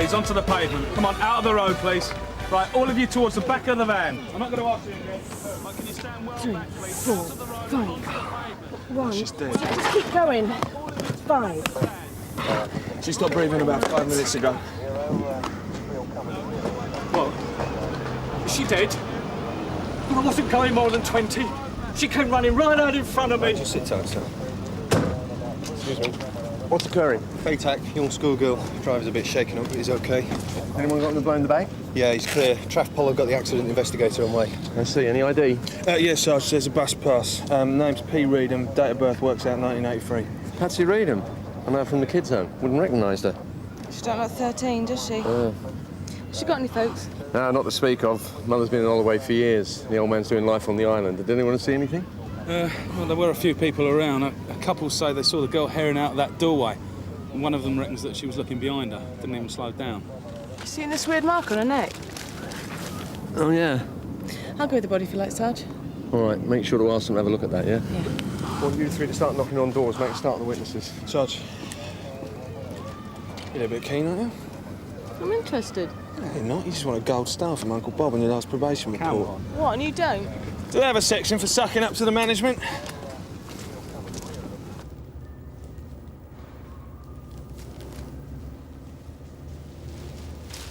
please, onto the pavement. Come on, out of the road, please. Right, all of you towards the back of the van. I'm not going to ask you again. Right, can you stand well back, please? 3, 4, 5, 1. She's dead. Just keep going. 5. She stopped breathing about 5 minutes ago. What? Is she dead? Well, I wasn't going more than 20. She came running right out in front of me. Just sit tight, sir. Excuse me. What's occurring? Fatak, young schoolgirl. Driver's a bit shaken up, but he's OK. Anyone got him to blow in the bag? Yeah, he's clear. Traf Polo got the accident investigator on way. I see. Any ID? Yes, Sarge, there's a bus pass. Name's P. Reed and date of birth works out 1983. Patsy Reedham. I know her from the kids' home. Wouldn't recognise her. She don't look 13, does she? She got any folks? No, not to speak of. Mother's been in Holloway for years. The old man's doing life on the island. Did anyone see anything? Well, there were a few people around. A couple say they saw the girl herring out of that doorway. And one of them reckons that she was looking behind her. Didn't even slow down. You seen this weird mark on her neck? Oh, yeah. I'll go with the body if you like, Sarge. All right, make sure to ask them to have a look at that, yeah? Yeah. I want you three to start knocking on doors, make a start on the witnesses. Sarge, you're a bit keen, aren't you? I'm interested. No, you're not. You just want a gold star from Uncle Bob on your last probation report. What, and you don't? Do they have a section for sucking up to the management?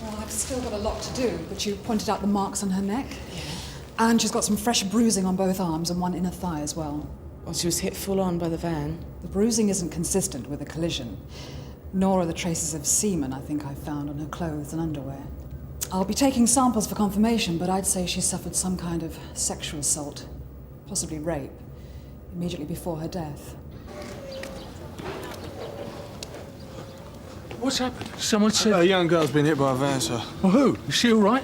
Well, I've still got a lot to do, but you pointed out the marks on her neck. Yeah. And she's got some fresh bruising on both arms and one inner thigh as well. Well, she was hit full on by the van. The bruising isn't consistent with a collision, nor are the traces of semen I think I found on her clothes and underwear. I'll be taking samples for confirmation, but I'd say she suffered some kind of sexual assault, possibly rape, immediately before her death. What's happened? Someone said... A young girl's been hit by a van, sir. Well, who? Is she all right?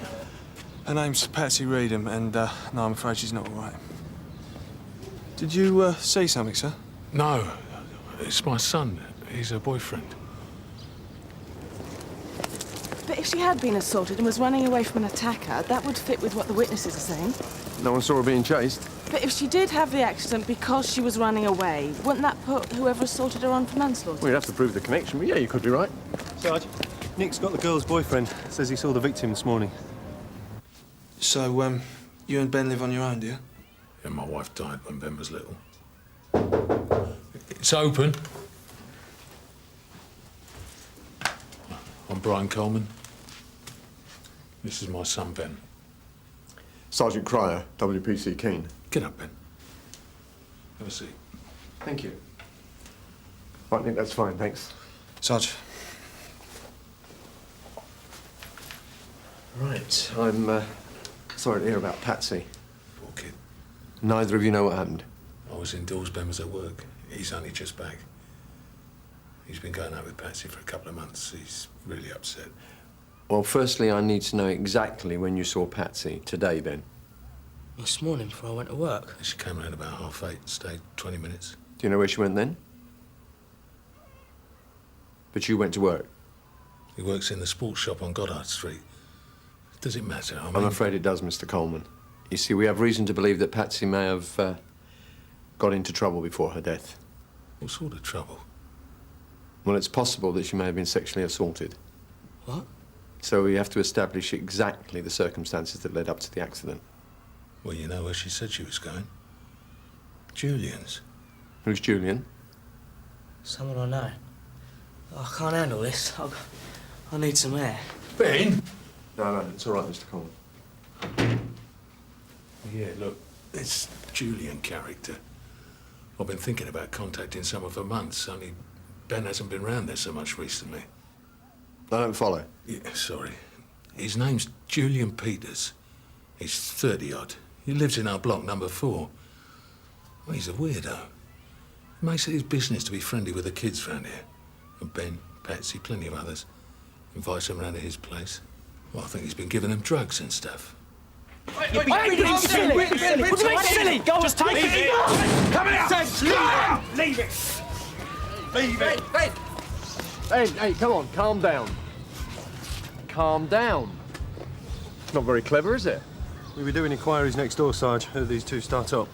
Her name's Patsy Reedham, and no, I'm afraid she's not all right. Did you see something, sir? No. It's my son. He's her boyfriend. But if she had been assaulted and was running away from an attacker, that would fit with what the witnesses are saying. No one saw her being chased? But if she did have the accident because she was running away, wouldn't that put whoever assaulted her on for manslaughter? Well, you'd have to prove the connection, but yeah, you could be right. Sarge, Nick's got the girl's boyfriend. Says he saw the victim this morning. So, you and Ben live on your own, do you? Yeah, my wife died when Ben was little. It's open. I'm Brian Coleman. This is my son, Ben. Sergeant Cryer, WPC Keene. Get up, Ben. Have a seat. Thank you. Right, Nick, that's fine, thanks. Sarge. Right, I'm sorry to hear about Patsy. Poor kid. Neither of you know what happened? I was indoors, Ben was at work. He's only just back. He's been going out with Patsy for a couple of months. He's really upset. Well, firstly, I need to know exactly when you saw Patsy. Today, Ben. This morning before I went to work. She came around about 8:30, stayed 20 minutes. Do you know where she went then? But you went to work? He works in the sports shop on Goddard Street. Does it matter? I mean... I'm afraid it does, Mr. Coleman. You see, we have reason to believe that Patsy may have got into trouble before her death. What sort of trouble? Well, it's possible that she may have been sexually assaulted. What? So we have to establish exactly the circumstances that led up to the accident. Well, you know where she said she was going. Julian's. Who's Julian? Someone I know. I can't handle this. I need some air. Ben? No, it's all right, Mr. Coleman. Yeah, look, it's Julian character. I've been thinking about contacting some of her months, only Ben hasn't been round there so much recently. I don't follow. Yeah, sorry. His name's Julian Peters. He's 30-odd. He lives in our block, number 4. Well, he's a weirdo. He makes it his business to be friendly with the kids round here. And Ben, Patsy, plenty of others. Invites them round to his place. Well, I think he's been giving them drugs and stuff. You're being silly! What do you mean silly? Go on, just take it! Coming out! Leave it! Leave it! Hey, come on, calm down. Calm down. Not very clever, is it? We were doing inquiries next door, Sarge. Heard these two start up.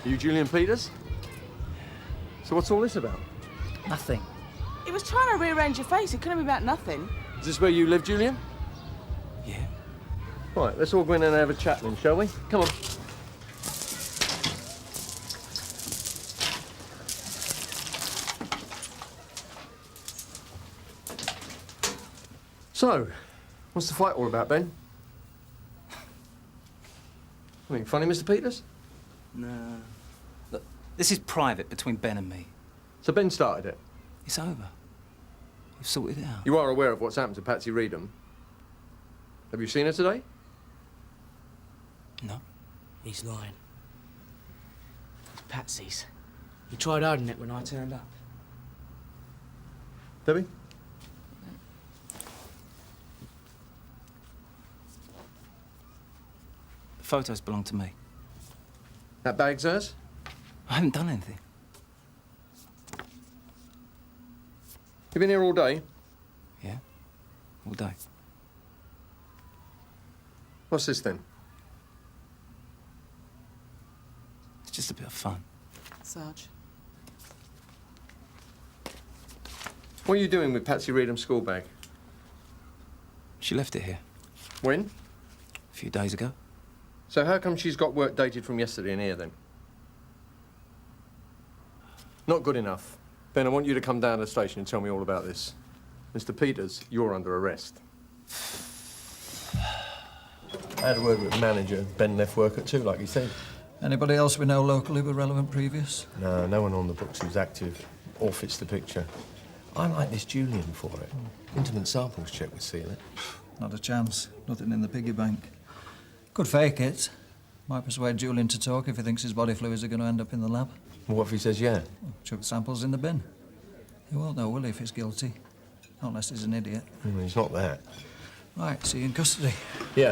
Are you Julian Peters? So what's all this about? Nothing. He was trying to rearrange your face. It couldn't be about nothing. Is this where you live, Julian? Yeah. Right, let's all go in and have a chat then, shall we? Come on. So, what's the fight all about, Ben? I mean, funny, Mr. Peters? No. Look, this is private between Ben and me. So Ben started it? It's over. We've sorted it out. You are aware of what's happened to Patsy Reedham? Have you seen her today? No. He's lying. It's Patsy's. He tried hiding it when I turned up. Debbie? The photos belong to me. That bag's hers? I haven't done anything. You been here all day? Yeah. All day. What's this then? It's just a bit of fun. Sarge. What are you doing with Patsy Reedham's school bag? She left it here When? a few days ago. So how come she's got work dated from yesterday in here then? Not good enough. Ben, I want you to come down to the station and tell me all about this. Mr. Peters, you're under arrest. I had a word with the manager. Ben left work at 2, like he said. Anybody else we know locally with relevant previous? No, no one on the books who's active or fits the picture. I like this Julian for it. Intimate samples check would seal it. Not a chance. Nothing in the piggy bank. Could fake it. Might persuade Julian to talk if he thinks his body fluids are going to end up in the lab. Well, what if he says yeah? Well, chuck samples in the bin. He won't know, will he, if he's guilty? Not unless he's an idiot. He's not that. Right, see you in custody. Yeah.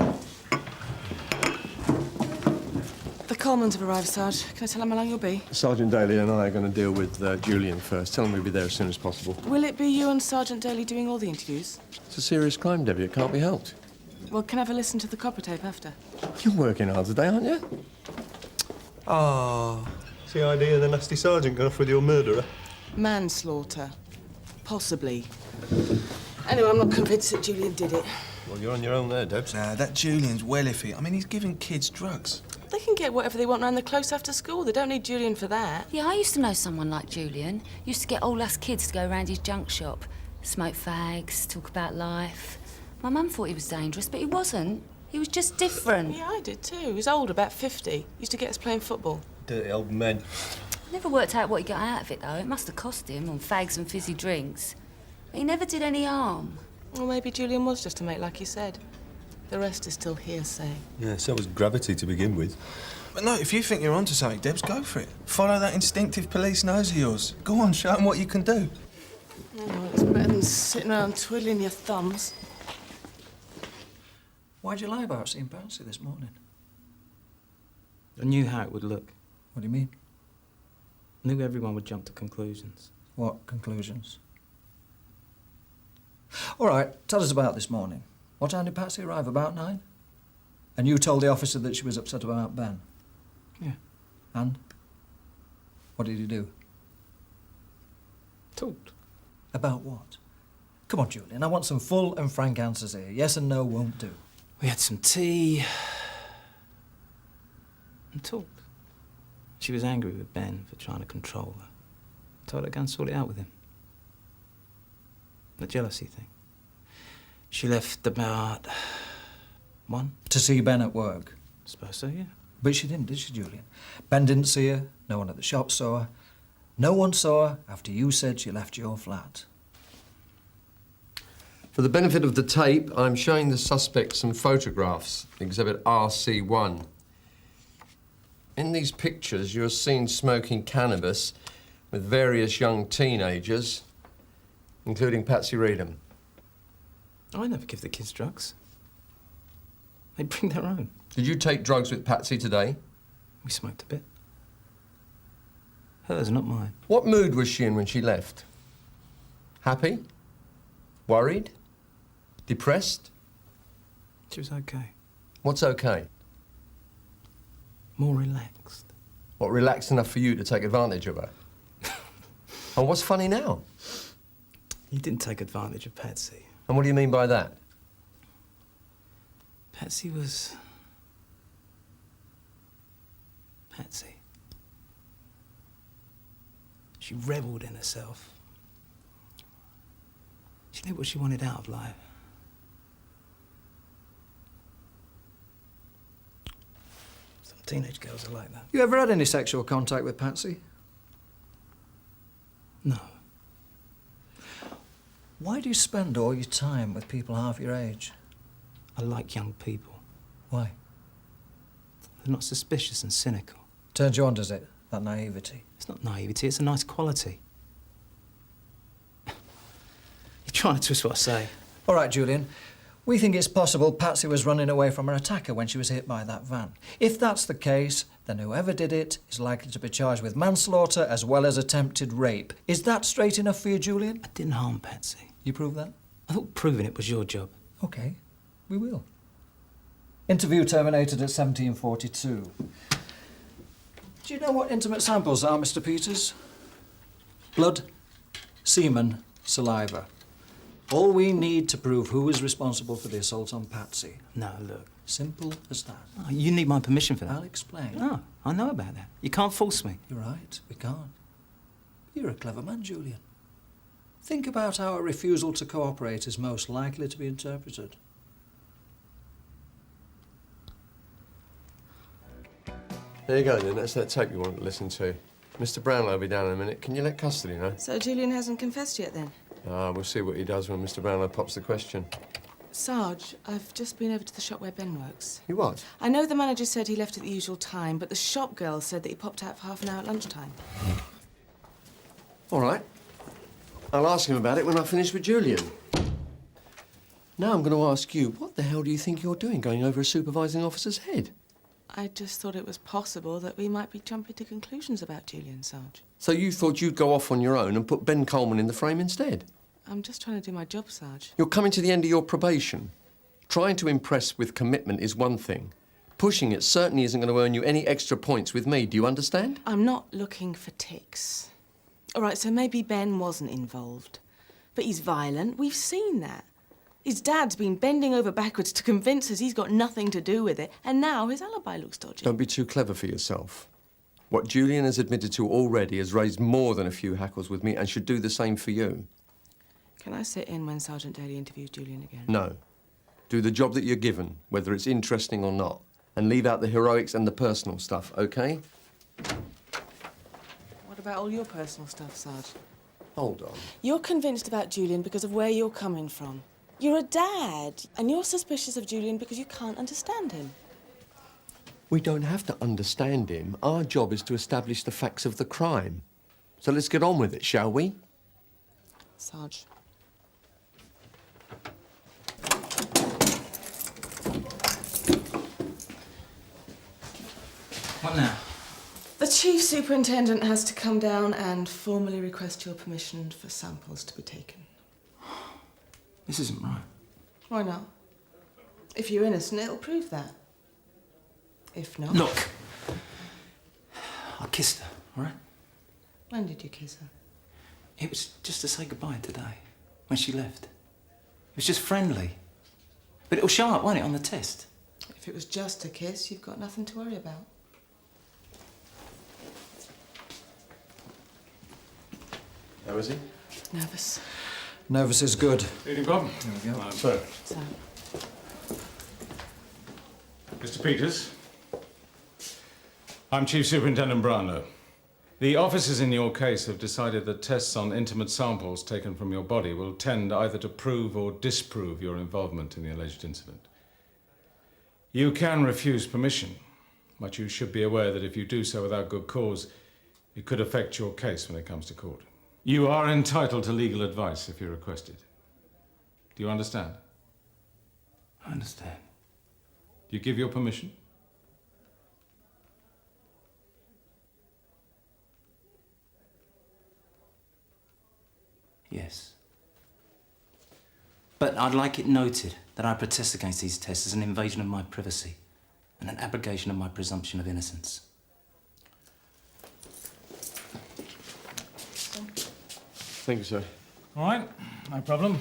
The Colemans have arrived, Sarge. Can I tell them how long you'll be? Sergeant Daly and I are going to deal with Julian first. Tell him we'll be there as soon as possible. Will it be you and Sergeant Daly doing all the interviews? It's a serious crime, Debbie. It can't be helped. Well, can I have a listen to the copper tape after? You're working hard today, aren't you? Ah. CID and the nasty sergeant going off with your murderer? Manslaughter. Possibly. Anyway, I'm not convinced that Julian did it. Well, you're on your own there, Debs. Nah, that Julian's well iffy. I mean, he's giving kids drugs. They can get whatever they want round the close after school. They don't need Julian for that. Yeah, I used to know someone like Julian. Used to get all us kids to go round his junk shop. Smoke fags, talk about life. My mum thought he was dangerous, but he wasn't. He was just different. Yeah, I did too. He was old, about 50. Used to get us playing football. Dirty old men. Never worked out what he got out of it, though. It must have cost him on fags and fizzy drinks. But he never did any harm. Or maybe Julian was just a mate, like you said. The rest is still hearsay. Yeah, so was gravity to begin with. But no, if you think you're onto something, Debs, go for it. Follow that instinctive police nose of yours. Go on, show them what you can do. Oh, well, it's better than sitting around twiddling your thumbs. Why'd you lie about seeing Patsy this morning? I knew how it would look. What do you mean? I knew everyone would jump to conclusions. What conclusions? All right, tell us about this morning. What time did Patsy arrive? About 9? And you told the officer that she was upset about Ben? Yeah. And? What did you do? Talked. About what? Come on, Julian, I want some full and frank answers here. Yes and no won't do. We had some tea and talked. She was angry with Ben for trying to control her. Told her to go and sort it out with him. The jealousy thing. She left about 1. To see Ben at work? Suppose so, yeah. But she didn't, did she, Julian? Ben didn't see her, no one at the shop saw her. No one saw her after you said she left your flat. For the benefit of the tape, I'm showing the suspect some photographs, exhibit RC1. In these pictures, you're seen smoking cannabis with various young teenagers, including Patsy Reedham. I never give the kids drugs. They bring their own. Did you take drugs with Patsy today? We smoked a bit. Hers, not mine. What mood was she in when she left? Happy? Worried? Depressed? She was okay. What's okay? More relaxed. What, relaxed enough for you to take advantage of her? And what's funny now? You didn't take advantage of Patsy. And what do you mean by that? Patsy was... Patsy. She revelled in herself. She knew what she wanted out of life. Some teenage girls are like that. You ever had any sexual contact with Patsy? No. Why do you spend all your time with people half your age? I like young people. Why? They're not suspicious and cynical. Turns you on, does it? That naivety? It's not naivety, it's a nice quality. You're trying to twist what I say. All right, Julian. We think it's possible Patsy was running away from her attacker when she was hit by that van. If that's the case, then whoever did it is likely to be charged with manslaughter as well as attempted rape. Is that straight enough for you, Julian? I didn't harm Patsy. You prove that? I thought proving it was your job. OK, we will. Interview terminated at 17:42. Do you know what intimate samples are, Mr. Peters? Blood, semen, saliva. All we need to prove who is responsible for the assault on Patsy. No, look. Simple as that. Oh, you need my permission for that. I'll explain. No, I know about that. You can't force me. You're right, we can't. You're a clever man, Julian. Think about how a refusal to cooperate is most likely to be interpreted. There you go, then. That's that tape you wanted to listen to. Mr. Brownlow will be down in a minute. Can you let custody know? So Julian hasn't confessed yet, then? We'll see what he does when Mr. Brownlow pops the question. Sarge, I've just been over to the shop where Ben works. You what? I know the manager said he left at the usual time, but the shop girl said that he popped out for half an hour at lunchtime. All right. I'll ask him about it when I finish with Julian. Now I'm going to ask you, what the hell do you think you're doing going over a supervising officer's head? I just thought it was possible that we might be jumping to conclusions about Julian, Sarge. So you thought you'd go off on your own and put Ben Coleman in the frame instead? I'm just trying to do my job, Sarge. You're coming to the end of your probation. Trying to impress with commitment is one thing. Pushing it certainly isn't going to earn you any extra points with me. Do you understand? I'm not looking for ticks. All right, so maybe Ben wasn't involved. But he's violent. We've seen that. His dad's been bending over backwards to convince us he's got nothing to do with it, and now his alibi looks dodgy. Don't be too clever for yourself. What Julian has admitted to already has raised more than a few hackles with me and should do the same for you. Can I sit in when Sergeant Daly interviews Julian again? No. Do the job that you're given, whether it's interesting or not, and leave out the heroics and the personal stuff, OK? What about all your personal stuff, Sarge? Hold on. You're convinced about Julian because of where you're coming from. You're a dad, and you're suspicious of Julian because you can't understand him. We don't have to understand him. Our job is to establish the facts of the crime. So let's get on with it, shall we? Sarge. What now? The Chief Superintendent has to come down and formally request your permission for samples to be taken. This isn't right. Why not? If you're innocent, it'll prove that. If not... Look! I kissed her, all right? When did you kiss her? It was just to say goodbye today, when she left. It was just friendly. But it'll show up, won't it, on the test? If it was just a kiss, you've got nothing to worry about. How is he? Nervous. Nervous is good. Evening, Bob. There we go. Sir. So, Mr. Peters. I'm Chief Superintendent Brownlow. The officers in your case have decided that tests on intimate samples taken from your body will tend either to prove or disprove your involvement in the alleged incident. You can refuse permission, but you should be aware that if you do so without good cause, it could affect your case when it comes to court. You are entitled to legal advice if you request it. Do you understand? I understand. Do you give your permission? Yes. But I'd like it noted that I protest against these tests as an invasion of my privacy and an abrogation of my presumption of innocence. Thank you, sir. All right, no problem.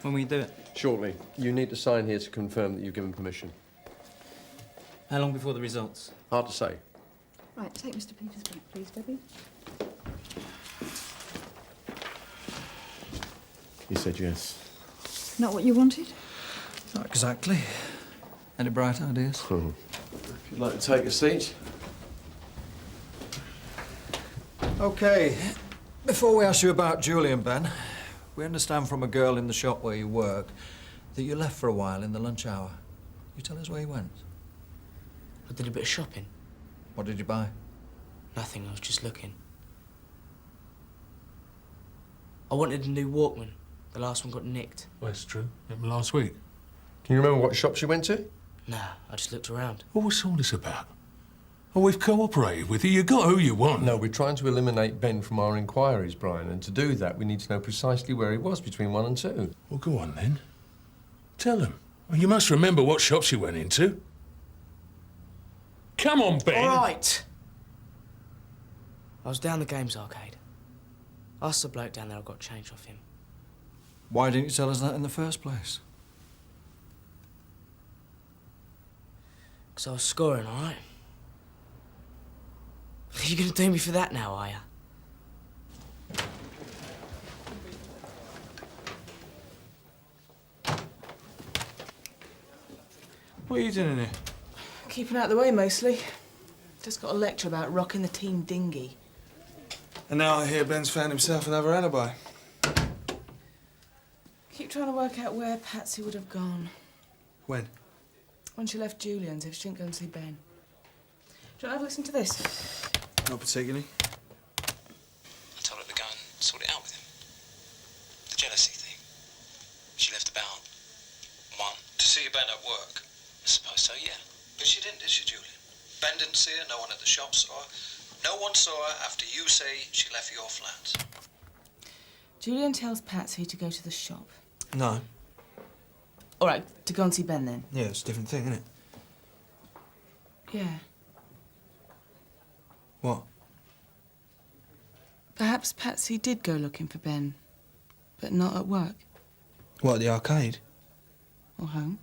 When will you do it? Shortly. You need to sign here to confirm that you've given permission. How long before the results? Hard to say. Right, take Mr. Peters back, please, Debbie. He said yes. Not what you wanted? Not exactly. Any bright ideas? If you'd like to take a seat. OK. Before we ask you about Julian, Ben, we understand from a girl in the shop where you work that you left for a while in the lunch hour. You tell us where you went? I did a bit of shopping. What did you buy? Nothing, I was just looking. I wanted a new Walkman. The last one got nicked. Well, that's true. Happened last week. Can you remember what shops you went to? Nah, I just looked around. Well, what's all this about? Oh, we've cooperated with you. You got who you want. No, we're trying to eliminate Ben from our inquiries, Brian, and to do that, we need to know precisely where he was between 1 and 2. Well, go on, then. Tell him. Well, you must remember what shops you went into. Come on, Ben. All right. I was down the games arcade. Asked the bloke down there I got change off him. Why didn't you tell us that in the first place? Because I was scoring, all right? You gonna do me for that now, are ya? What are you doing in here? Keeping out of the way, mostly. Just got a lecture about rocking the team dinghy. And now I hear Ben's found himself another alibi. Keep trying to work out where Patsy would have gone. When? When she left Julian's, if she didn't go and see Ben. Do you want to have a listen to this? Not particularly. I told her to go and sort it out with him. The jealousy thing. She left about 1. To see Ben at work? I suppose so, yeah. But she didn't, did she, Julian? Ben didn't see her, no one at the shop saw her. No one saw her after you say she left your flat. Julian tells Patsy to go to the shop. No. All right, to go and see Ben then. Yeah, it's a different thing, isn't it? Yeah. What? Perhaps Patsy did go looking for Ben, but not at work. What, at the arcade? Or home.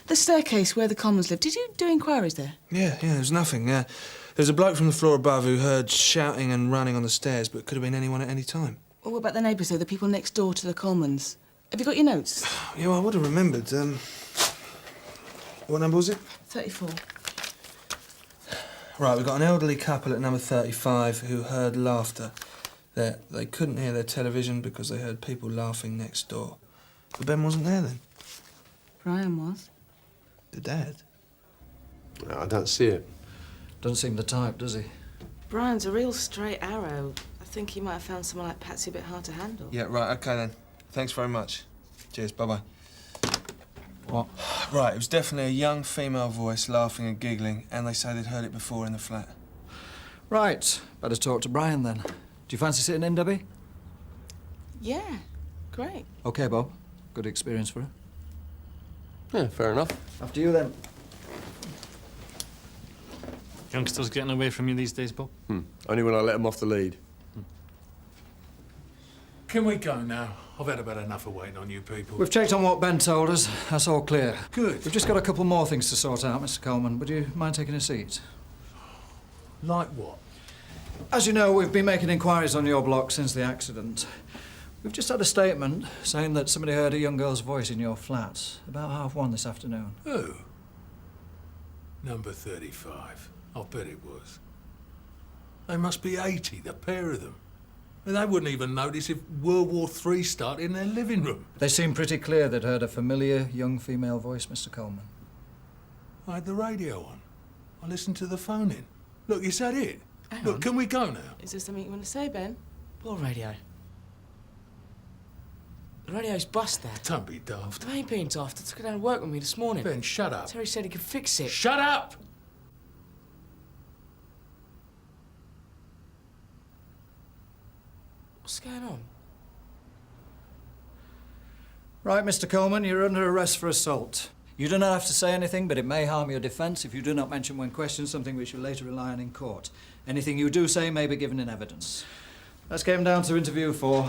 The staircase where the Commons live. Did you do inquiries there? Yeah, there's nothing, yeah. There's a bloke from the floor above who heard shouting and running on the stairs, but it could have been anyone at any time. Well, what about the neighbours, though, the people next door to the Commons? Have you got your notes? Yeah, well, I would have remembered. What number was it? 34. Right, we've got an elderly couple at number 35 who heard laughter. They couldn't hear their television because they heard people laughing next door. But Ben wasn't there then. Brian was. The dad? No, I don't see it. Doesn't seem the type, does he? Brian's a real straight arrow. I think he might have found someone like Patsy a bit hard to handle. Yeah, right, OK then. Thanks very much. Cheers, bye-bye. What? Right, it was definitely a young female voice laughing and giggling, and they say they'd heard it before in the flat. Right, better talk to Brian then. Do you fancy sitting in, Debbie? Yeah, great. OK, Bob. Good experience for her. Yeah, fair enough. After you then. Youngsters getting away from you these days, Bob? Only when I let them off the lead. Can we go now? I've had about enough of waiting on you people. We've checked on what Ben told us. That's all clear. Good. We've just got a couple more things to sort out, Mr. Coleman. Would you mind taking a seat? Like what? As you know, we've been making inquiries on your block since the accident. We've just had a statement saying that somebody heard a young girl's voice in your flat about 1:30 this afternoon. Who? Number 35. I'll bet it was. They must be 80, the pair of them. And they wouldn't even notice if World War III started in their living room. They seem pretty clear they'd heard a familiar young female voice, Mr. Coleman. I had the radio on. I listened to the phone in. Look, is that it? Look, can we go now? Is there something you want to say, Ben? What radio? The radio's bust, Dad. Don't be daft. I ain't being daft. I took it down to work with me this morning. Ben, shut up. Terry said he could fix it. Shut up! What's going on? Right, Mr. Coleman, you're under arrest for assault. You do not have to say anything, but it may harm your defence if you do not mention when questioned something which you later rely on in court. Anything you do say may be given in evidence. Let's get him down to interview 4.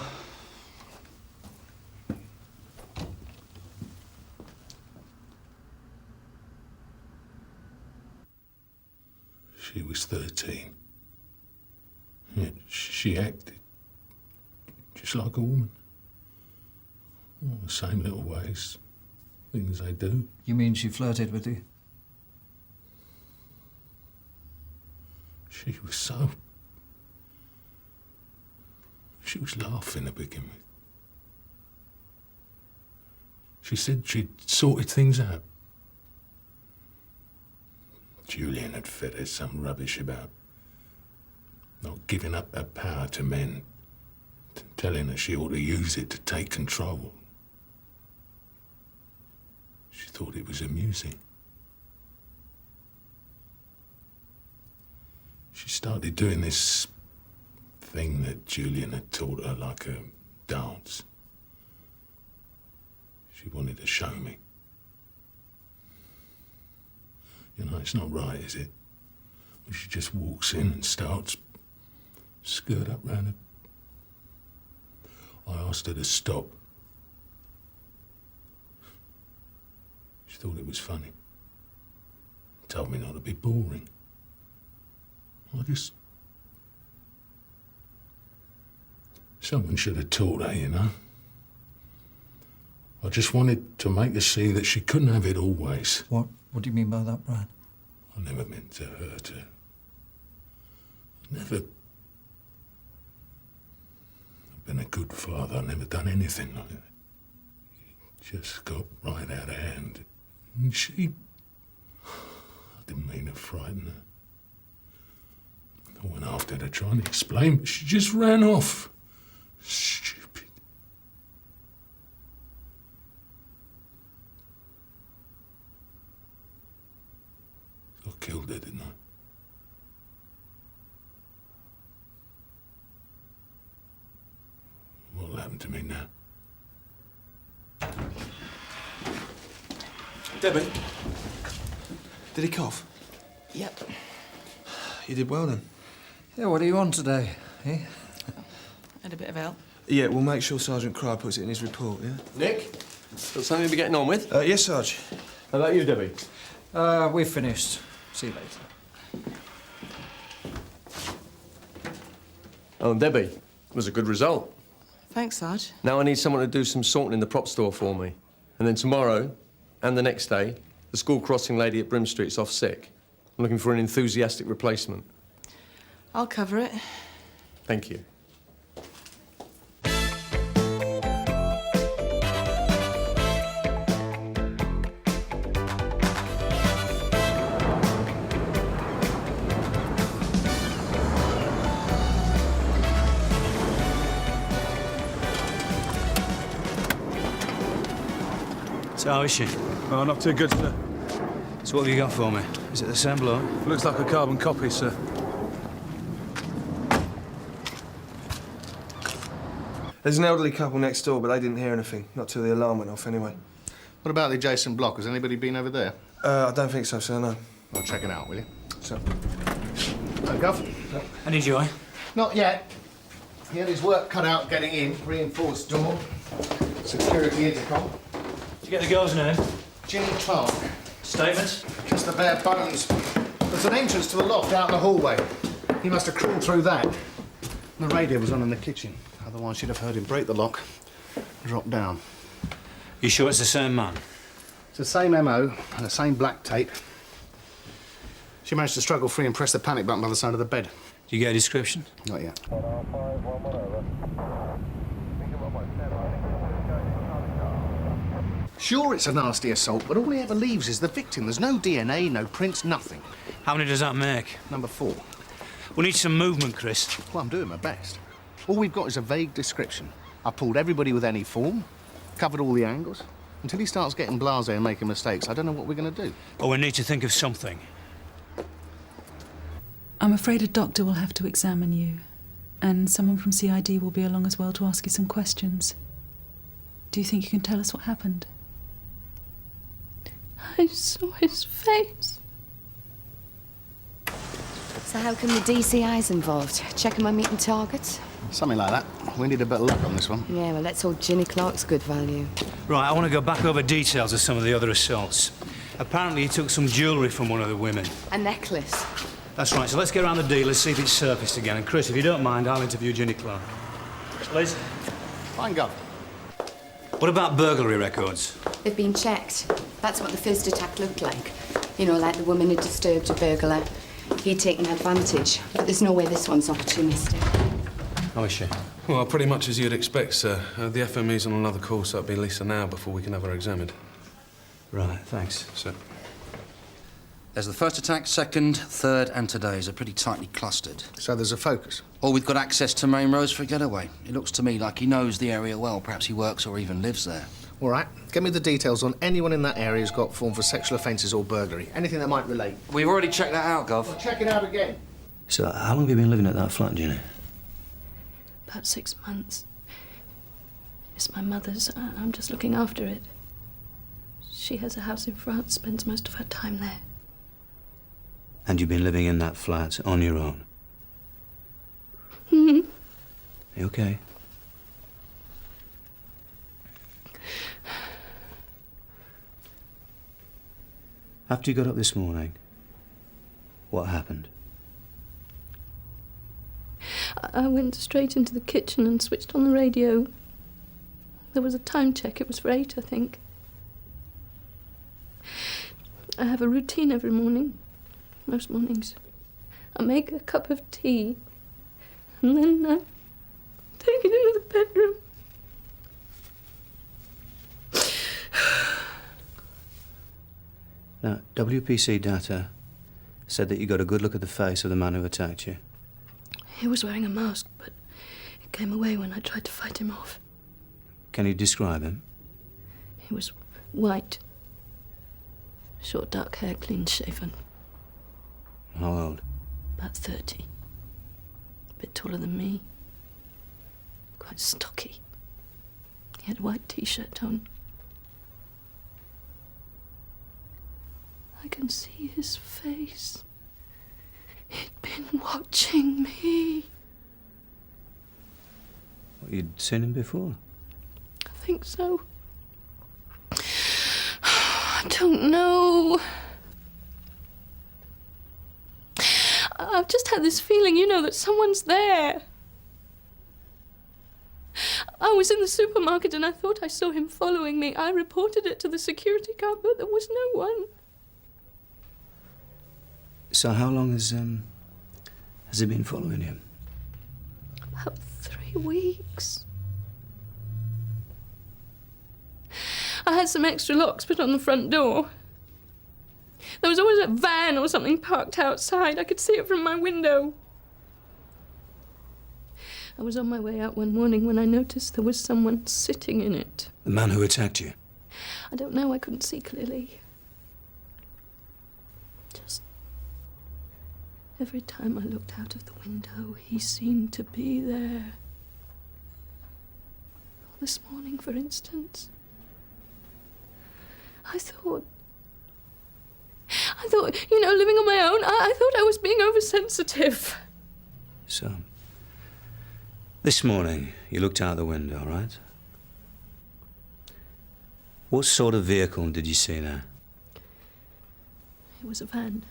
She was 13. Yet she acted just like a woman. All the same little ways, things they do. You mean she flirted with you? She was laughing to begin with. She said she'd sorted things out. Julian had fed her some rubbish about not giving up her power to men, telling her she ought to use it to take control. She thought it was amusing. She started doing this thing that Julian had taught her, like a dance. She wanted to show me. You know, it's not right, is it? When she just walks in and starts skirt up round her. I asked her to stop. She thought it was funny. Told me not to be boring. Someone should have taught her, you know. I just wanted to make her see that she couldn't have it always. What do you mean by that, Brian? I never meant to hurt her. I've been a good father. I've never done anything like that. It just got right out of hand. And I didn't mean to frighten her. I went after her trying to explain, but she just ran off. Stupid. I killed her, didn't I? What'll happen to me now? Debbie, did he cough? Yep. You did well then. Yeah, what are you on today, eh? Had a bit of help. Yeah, we'll make sure Sergeant Cryer puts it in his report, yeah? Nick, got something to be getting on with? Yes, Sarge. How about you, Debbie? We've finished. See you later. Oh, Debbie, it was a good result. Thanks, Sarge. Now I need someone to do some sorting in the prop store for me. And then tomorrow, and the next day, the school crossing lady at Brim Street's off sick. I'm looking for an enthusiastic replacement. I'll cover it. Thank you. So how is she? Oh, not too good, sir. So what have you got for me? Is it the same blow? Looks like a carbon copy, sir. There's an elderly couple next door, but they didn't hear anything. Not till the alarm went off, anyway. What about the adjacent block? Has anybody been over there? I don't think so, sir, no. Well, check it out, will you? Sir. No, Gov. Any joy? Not yet. He had his work cut out getting in. Reinforced door. Security intercom. Did you get the girl's name? Ginny Clark. Statements? Just the bare bones. There's an entrance to the loft out in the hallway. He must have crawled through that. And the radio was on in the kitchen. Otherwise, you'd have heard him break the lock, drop down. You sure it's the same man? It's the same MO and the same black tape. She managed to struggle free and press the panic button by the side of the bed. Do you get a description? Not yet. Sure, it's a nasty assault, but all he ever leaves is the victim. There's no DNA, no prints, nothing. How many does that make? Number 4. We need some movement, Chris. Well, I'm doing my best. All we've got is a vague description. I pulled everybody with any form, covered all the angles. Until he starts getting blasé and making mistakes, I don't know what we're going to do. Well, we need to think of something. I'm afraid a doctor will have to examine you, and someone from CID will be along as well to ask you some questions. Do you think you can tell us what happened? I saw his face. So how come the DCI's involved? Checking my meeting targets? Something like that. We need a bit of luck on this one. Yeah, well, let's hold Ginny Clark's good value. Right, I want to go back over details of some of the other assaults. Apparently, he took some jewellery from one of the women. A necklace. That's right, so let's get around the deal and see if it's surfaced again. And Chris, if you don't mind, I'll interview Ginny Clark. Liz? Fine, Gov. What about burglary records? They've been checked. That's what the first attack looked like. You know, like the woman had disturbed a burglar. He'd taken advantage. But there's no way this one's opportunistic. How is she? Well, pretty much as you'd expect, sir. The FME's on another course, so it'll be at least an hour before we can have her examined. Right, thanks. Sir. There's the first attack, second, third, and today's are pretty tightly clustered. So there's a focus? Or we've got access to main roads for a getaway. It looks to me like he knows the area well. Perhaps he works or even lives there. All right. Get me the details on anyone in that area who's got formed for sexual offences or burglary. Anything that might relate. We've already checked that out, Gov. Well, check it out again. So, how long have you been living at that flat, Ginny? About 6 months. It's my mother's. I'm just looking after it. She has a house in France, spends most of her time there. And you've been living in that flat on your own? Hmm. You okay? After you got up this morning, what happened? I went straight into the kitchen and switched on the radio. There was a time check. It was for 8, I think. I have a routine every morning. Most mornings. I make a cup of tea, and then I take it into the bedroom. Now, WPC data said that you got a good look at the face of the man who attacked you. He was wearing a mask, but it came away when I tried to fight him off. Can you describe him? He was white. Short, dark hair, clean shaven. How old? About 30. A bit taller than me. Quite stocky. He had a white t-shirt on. I can see his face. He'd been watching me. What, you'd seen him before? I think so. I don't know. I've just had this feeling, you know, that someone's there. I was in the supermarket and I thought I saw him following me. I reported it to the security guard, but there was no one. So how long has he been following you? About 3 weeks. I had some extra locks put on the front door. There was always a van or something parked outside. I could see it from my window. I was on my way out one morning when I noticed there was someone sitting in it. The man who attacked you? I don't know, I couldn't see clearly. Just every time I looked out of the window, he seemed to be there. This morning, for instance, I thought, you know, living on my own, I thought I was being oversensitive. So, this morning, you looked out the window, right? What sort of vehicle did you see there? It was a van,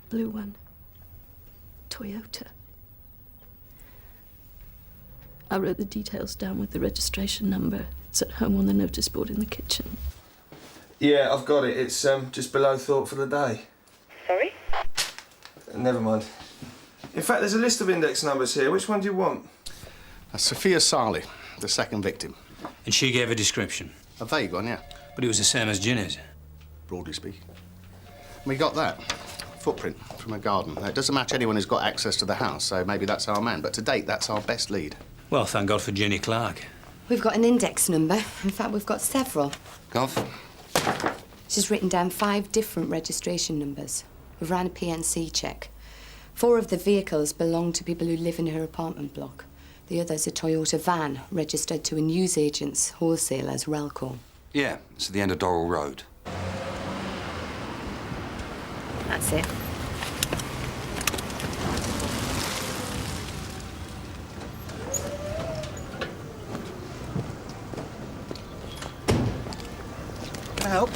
a blue one, Toyota. I wrote the details down with the registration number. It's at home on the notice board in the kitchen. Yeah, I've got it. It's just below thought for the day. Sorry? Never mind. In fact, there's a list of index numbers here. Which one do you want? That's Sophia Sarley, the second victim. And she gave a description? A vague one, yeah. But it was the same as Ginny's? Broadly speaking. We got that. Footprint from a garden. It doesn't match anyone who's got access to the house, so maybe that's our man. But to date, that's our best lead. Well, thank God for Ginny Clark. We've got an index number. In fact, we've got several. Gov? She's written down 5 different registration numbers. We've ran a PNC check. 4 of the vehicles belong to people who live in her apartment block. The other's a Toyota van, registered to a newsagent's wholesalers, Relco. Yeah, it's at the end of Dorrell Road. That's it. Can I help?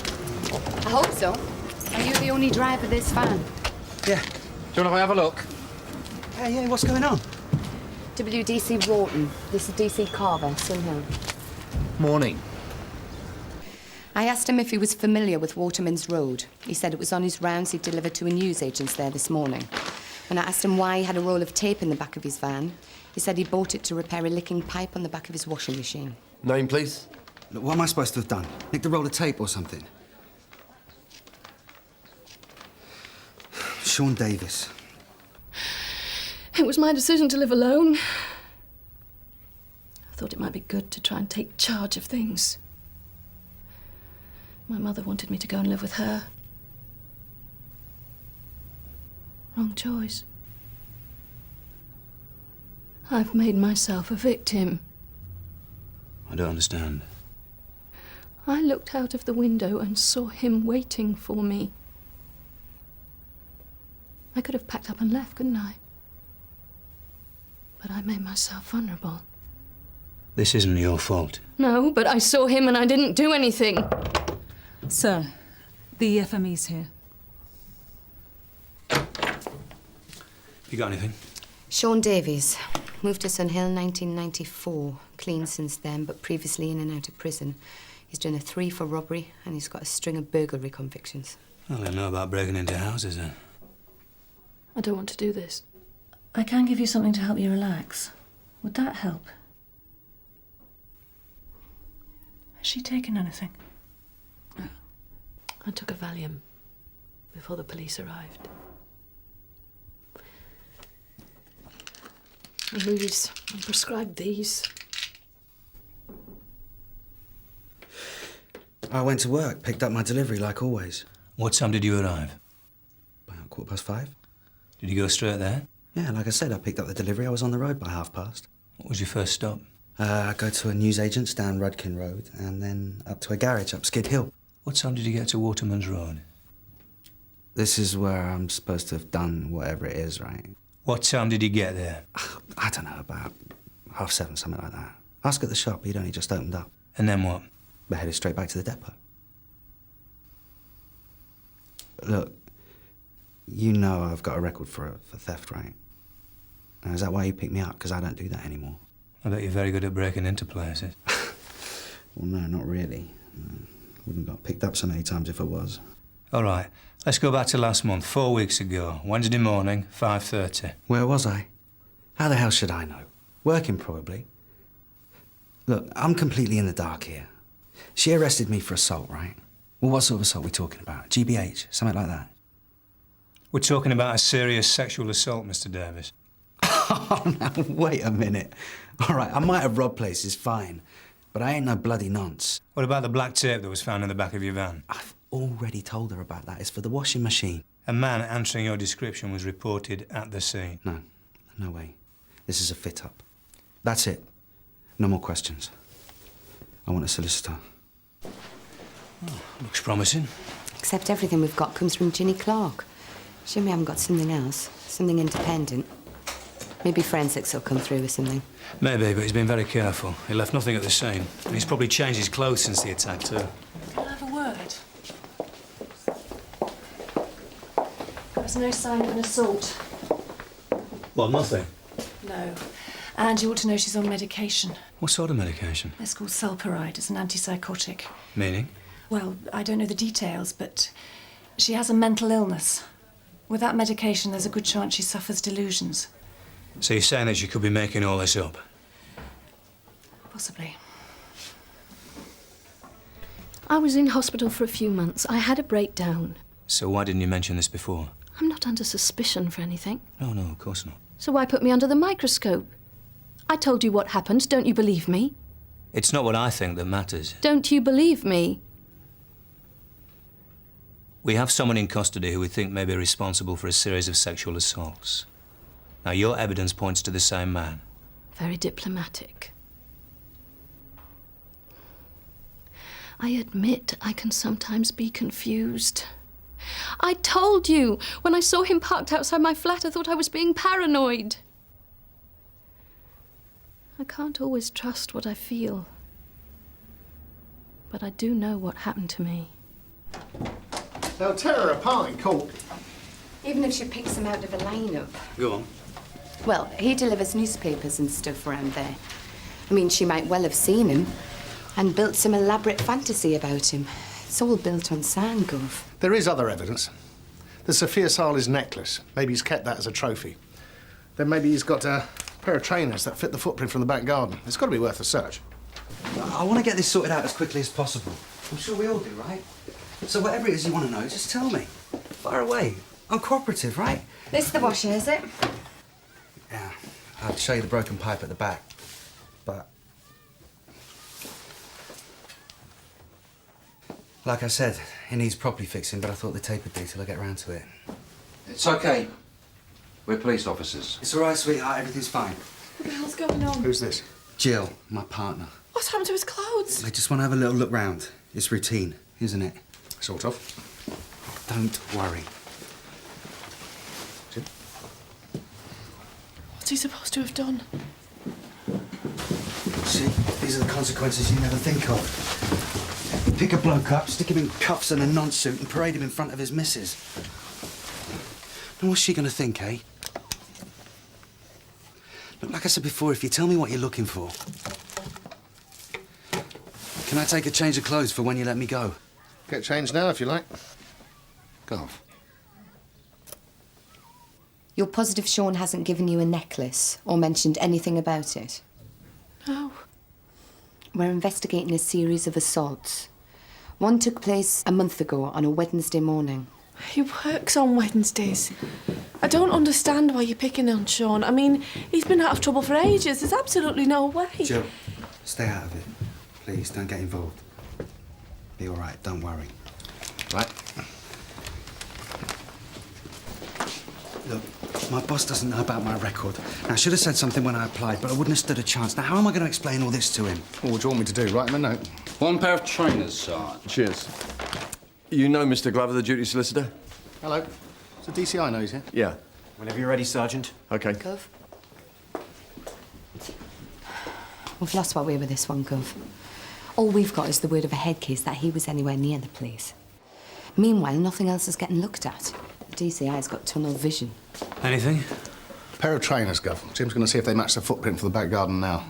I hope so. Are you the only driver of this van? Yeah. Do you want to have a look? Yeah, what's going on? WDC Boulton. This is DC Carver, Sunhill. Morning. I asked him if he was familiar with Waterman's Road. He said it was on his rounds he'd delivered to a newsagent's there this morning. When I asked him why he had a roll of tape in the back of his van, he said he bought it to repair a licking pipe on the back of his washing machine. Name, please? Look, what am I supposed to have done? Nicked a roll of tape or something? Sean Davis. It was my decision to live alone. I thought it might be good to try and take charge of things. My mother wanted me to go and live with her. Wrong choice. I've made myself a victim. I don't understand. I looked out of the window and saw him waiting for me. I could have packed up and left, couldn't I? But I made myself vulnerable. This isn't your fault. No, but I saw him and I didn't do anything. Sir, the FME's here. You got anything? Sean Davies. Moved to Sunhill 1994. Clean since then, but previously in and out of prison. He's done a 3 for robbery and he's got a string of burglary convictions. Well, I know about breaking into houses, then. I don't want to do this. I can give you something to help you relax. Would that help? Has she taken anything? I took a Valium before the police arrived. These. I'm prescribed these. I went to work, picked up my delivery like always. What time did you arrive? About 5:15. Did you go straight there? Yeah, like I said, I picked up the delivery. I was on the road by 5:30. What was your first stop? I go to a newsagent's down Rudkin Road and then up to a garage up Skid Hill. What time did you get to Waterman's Road? This is where I'm supposed to have done whatever it is, right? What time did you get there? I don't know, about 7:30, something like that. Ask at the shop, he'd only just opened up. And then what? We headed straight back to the depot. Look, you know I've got a record for theft, right? Now, is that why you picked me up? Because I don't do that anymore. I bet you're very good at breaking into places. Well, no, not really. Wouldn't have got picked up so many times if I was. All right, let's go back to last month, 4 weeks ago. Wednesday morning, 5:30. Where was I? How the hell should I know? Working, probably. Look, I'm completely in the dark here. She arrested me for assault, right? Well, what sort of assault are we talking about? GBH? Something like that? We're talking about a serious sexual assault, Mr. Davis. Oh, now, wait a minute. All right, I might have robbed places, fine. But I ain't no bloody nonce. What about the black tape that was found in the back of your van? I've already told her about that. It's for the washing machine. A man answering your description was reported at the scene. No way. This is a fit-up. That's it. No more questions. I want a solicitor. Oh, looks promising. Except everything we've got comes from Ginny Clark. Sure we haven't got something else, something independent. Maybe forensics will come through with something. Maybe, but he's been very careful. He left nothing at the scene. And he's probably changed his clothes since the attack, too. Can I have a word? There's no sign of an assault. What, nothing? No. And you ought to know she's on medication. What sort of medication? It's called sulpiride. It's an antipsychotic. Meaning? Well, I don't know the details, but she has a mental illness. With that medication, there's a good chance she suffers delusions. So you're saying that she could be making all this up? Possibly. I was in hospital for a few months. I had a breakdown. So why didn't you mention this before? I'm not under suspicion for anything. No, of course not. So why put me under the microscope? I told you what happened. Don't you believe me? It's not what I think that matters. Don't you believe me? We have someone in custody who we think may be responsible for a series of sexual assaults. Now, your evidence points to the same man. Very diplomatic. I admit I can sometimes be confused. I told you! When I saw him parked outside my flat, I thought I was being paranoid. I can't always trust what I feel. But I do know what happened to me. They'll tear her apart in court. Even if she picks him out of a lineup. Go on. Well, he delivers newspapers and stuff around there. I mean, she might well have seen him and built some elaborate fantasy about him. It's all built on sand, Gov. There is other evidence. The Sophia Salles necklace. Maybe he's kept that as a trophy. Then maybe he's got a pair of trainers that fit the footprint from the back garden. It's got to be worth a search. I want to get this sorted out as quickly as possible. I'm sure we all do, right? So whatever it is you want to know, just tell me. Fire away. I'm cooperative, right? This is the washer, is it? Yeah. I'll show you the broken pipe at the back. But... like I said, it needs properly fixing, but I thought the tape would do till I get round to it. It's okay. We're police officers. It's all right, sweetheart. Everything's fine. What the hell's going on? Who's this? Jill, my partner. What's happened to his clothes? I just want to have a little look round. It's routine, isn't it? Sort of. Don't worry. What's he supposed to have done? See, these are the consequences you never think of. You pick a bloke up, stick him in cuffs and a non-suit and parade him in front of his missus. And what's she going to think, eh? Look, like I said before, if you tell me what you're looking for... Can I take a change of clothes for when you let me go? Get changed now, if you like. Go. You're positive Sean hasn't given you a necklace or mentioned anything about it? No. We're investigating a series of assaults. One took place a month ago on a Wednesday morning. He works on Wednesdays. I don't understand why you're picking on Sean. I mean, he's been out of trouble for ages. There's absolutely no way. Jill, stay out of it. Please, don't get involved. Be all right, don't worry. Right? Look, my boss doesn't know about my record. Now, I should have said something when I applied, but I wouldn't have stood a chance. Now, how am I going to explain all this to him? Well, what do you want me to do? Write him a note? One pair of trainers, Sarge. Cheers. You know Mr. Glover, the duty solicitor? Hello. So DCI knows here? Yeah. Whenever you're ready, Sergeant. OK. Gov. We've lost our way with this one, Gov. All we've got is the word of a head case that he was anywhere near the place. Meanwhile, nothing else is getting looked at. The DCI's got tunnel vision. Anything? Pair of trainers, Gov. Jim's going to see if they match the footprint for the back garden now.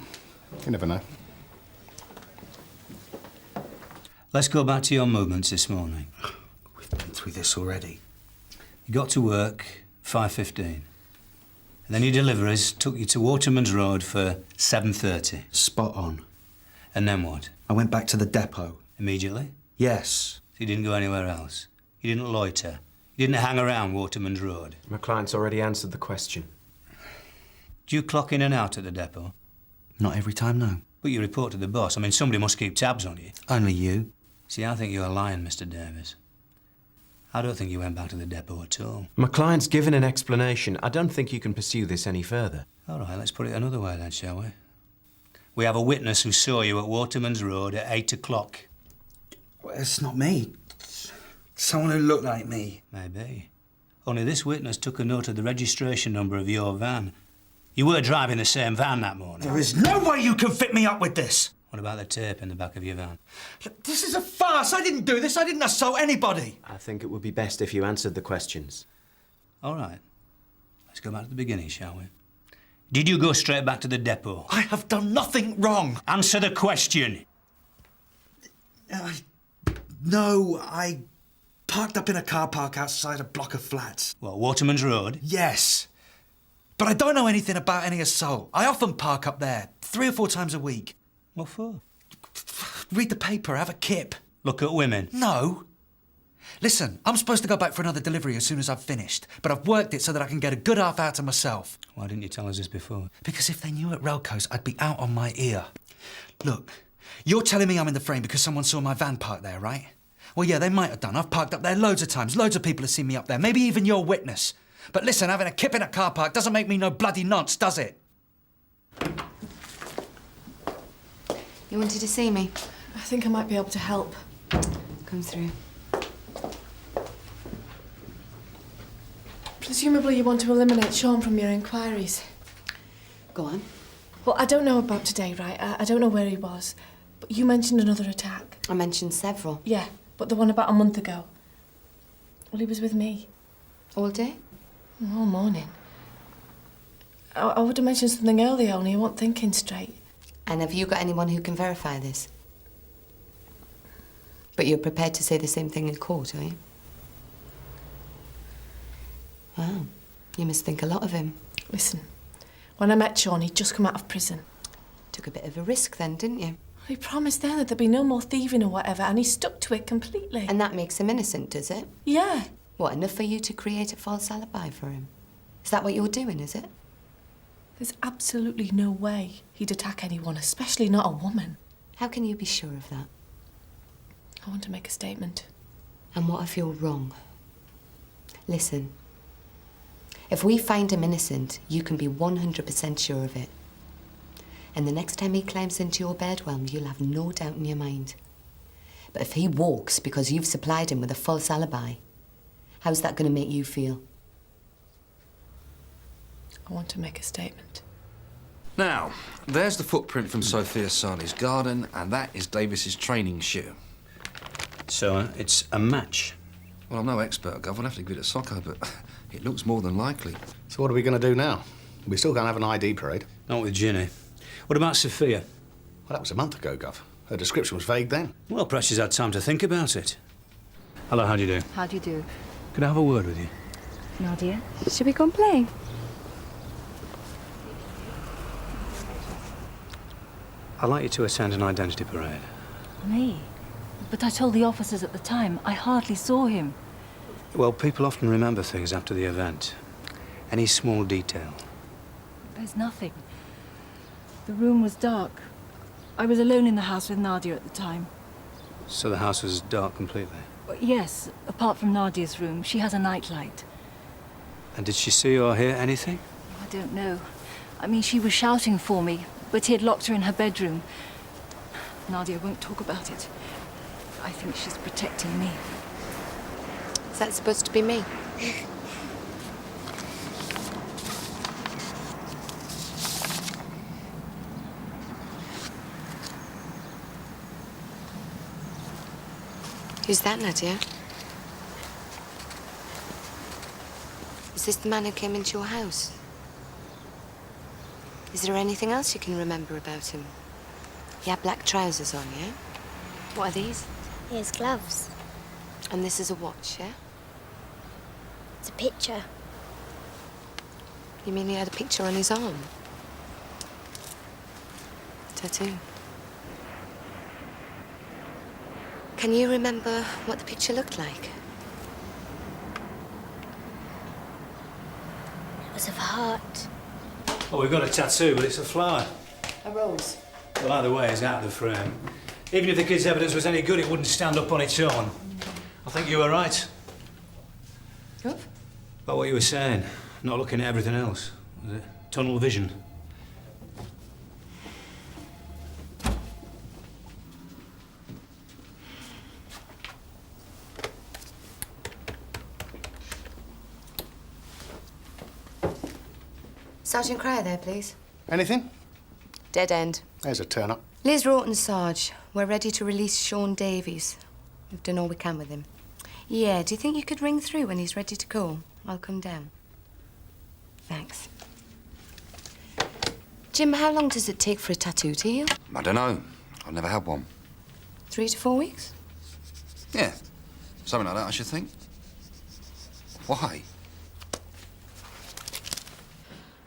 You never know. Let's go back to your movements this morning. We've been through this already. You got to work 5:15. And then your deliveries took you to Waterman's Road for 7:30. Spot on. And then what? I went back to the depot. Immediately? Yes. So you didn't go anywhere else? You didn't loiter? You didn't hang around Waterman's Road? My client's already answered the question. Do you clock in and out at the depot? Not every time, no. But you report to the boss. I mean, somebody must keep tabs on you. Only you. See, I think you're lying, Mr. Davis. I don't think you went back to the depot at all. My client's given an explanation. I don't think you can pursue this any further. All right, let's put it another way then, shall we? We have a witness who saw you at Waterman's Road at 8 o'clock. Well, it's not me. Someone who looked like me. Maybe. Only this witness took a note of the registration number of your van. You were driving the same van that morning. There is no way you can fit me up with this. What about the tape in the back of your van? Look, this is a farce. I didn't do this. I didn't assault anybody. I think it would be best if you answered the questions. All right. Let's go back to the beginning, shall we? Did you go straight back to the depot? I have done nothing wrong. Answer the question. No, I parked up in a car park outside a block of flats. What, Waterman's Road? Yes. But I don't know anything about any assault. I often park up there, 3 or 4 times a week. What for? Read the paper, have a kip. Look at women? No. Listen, I'm supposed to go back for another delivery as soon as I've finished, but I've worked it so that I can get a good half out of myself. Why didn't you tell us this before? Because if they knew at Relco's, I'd be out on my ear. Look, you're telling me I'm in the frame because someone saw my van parked there, right? Well, yeah, they might have done. I've parked up there loads of times. Loads of people have seen me up there. Maybe even your witness. But listen, having a kip in a car park doesn't make me no bloody nonce, does it? You wanted to see me? I think I might be able to help. Come through. Presumably you want to eliminate Sean from your inquiries. Go on. Well, I don't know about today, right? I don't know where he was. But you mentioned another attack. I mentioned several. Yeah, but the one about a month ago. Well, he was with me. All day? All morning. I would have mentioned something earlier, only I wasn't thinking straight. And have you got anyone who can verify this? But you're prepared to say the same thing in court, are you? Wow. You must think a lot of him. Listen, when I met Sean, he'd just come out of prison. Took a bit of a risk then, didn't you? He promised then that there'd be no more thieving or whatever, and he stuck to it completely. And that makes him innocent, does it? Yeah. What, enough for you to create a false alibi for him? Is that what you're doing, is it? There's absolutely no way he'd attack anyone, especially not a woman. How can you be sure of that? I want to make a statement. And what if you're wrong? Listen, if we find him innocent, you can be 100% sure of it. And the next time he climbs into your bed, well, you'll have no doubt in your mind. But if he walks because you've supplied him with a false alibi, how's that going to make you feel? I want to make a statement. Now, there's the footprint from Sophia Sarli's garden, and that is Davis's training shoe. So, it's a match? Well, I'm no expert, Gov. I'll have to give it a soccer, but it looks more than likely. So what are we going to do now? We still can't have an ID parade. Not with Ginny. What about Sophia? Well, that was a month ago, Gov. Her description was vague then. Well, perhaps she's had time to think about it. Hello, how do you do? How do you do? Could I have a word with you? Nadia, should we go and play? I'd like you to attend an identity parade. Me? But I told the officers at the time, I hardly saw him. Well, people often remember things after the event. Any small detail. There's nothing. The room was dark. I was alone in the house with Nadia at the time. So the house was dark completely? Yes, apart from Nadia's room. She has a nightlight. And did she see or hear anything? I don't know. I mean, she was shouting for me, but he had locked her in her bedroom. Nadia won't talk about it. I think she's protecting me. Is that supposed to be me? Who's that, Nadia? Is this the man who came into your house? Is there anything else you can remember about him? He had black trousers on, yeah? What are these? Here's gloves. And this is a watch, yeah? It's a picture. You mean he had a picture on his arm? Tattoo. Can you remember what the picture looked like? It was of a heart. Oh, we've got a tattoo, but it's a flower. A rose. Well, either way, it's out of the frame. Even if the kid's evidence was any good, it wouldn't stand up on its own. I think you were right. What? About what you were saying. Not looking at everything else. Was it tunnel vision? Sergeant Cryer there, please. Anything? Dead end. There's a turn-up. Liz Roughton, Sarge. We're ready to release Sean Davies. We've done all we can with him. Yeah, do you think you could ring through when he's ready to go? I'll come down. Thanks. Jim, how long does it take for a tattoo to heal? I don't know. I've never had one. 3 to 4 weeks? Yeah, something like that, I should think. Why?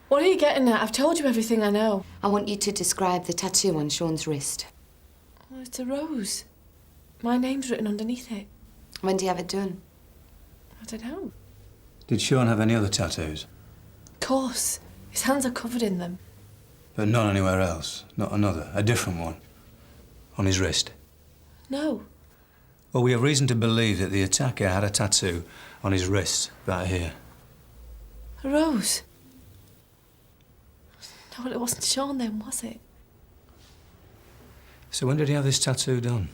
What are you getting at? I've told you everything I know. I want you to describe the tattoo on Sean's wrist. Well, it's a rose. My name's written underneath it. When do you have it done? I don't know. Did Sean have any other tattoos? Of course. His hands are covered in them. But not anywhere else? Not another? A different one? On his wrist? No. Well, we have reason to believe that the attacker had a tattoo on his wrist, right here. A rose. No, well, it wasn't Sean then, was it? So when did he have this tattoo done?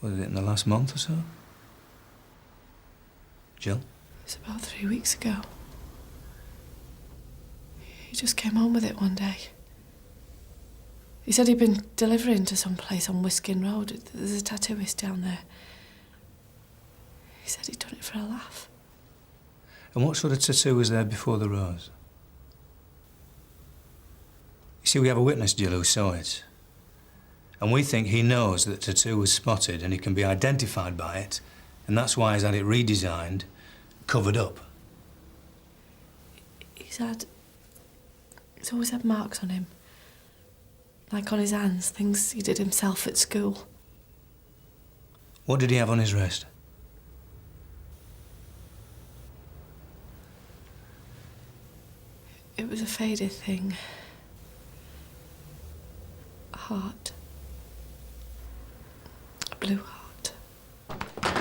Was it in the last month or so? Jill? It was about 3 weeks ago. He just came home with it one day. He said he'd been delivering to some place on Whiskin Road. There's a tattooist down there. He said he'd done it for a laugh. And what sort of tattoo was there before the rose? You see, we have a witness, Jill, who saw it. And we think he knows that the tattoo was spotted and he can be identified by it, and that's why he's had it redesigned, covered up. He's always had marks on him. Like on his hands, things he did himself at school. What did he have on his wrist? It was a faded thing. A heart. A blue heart.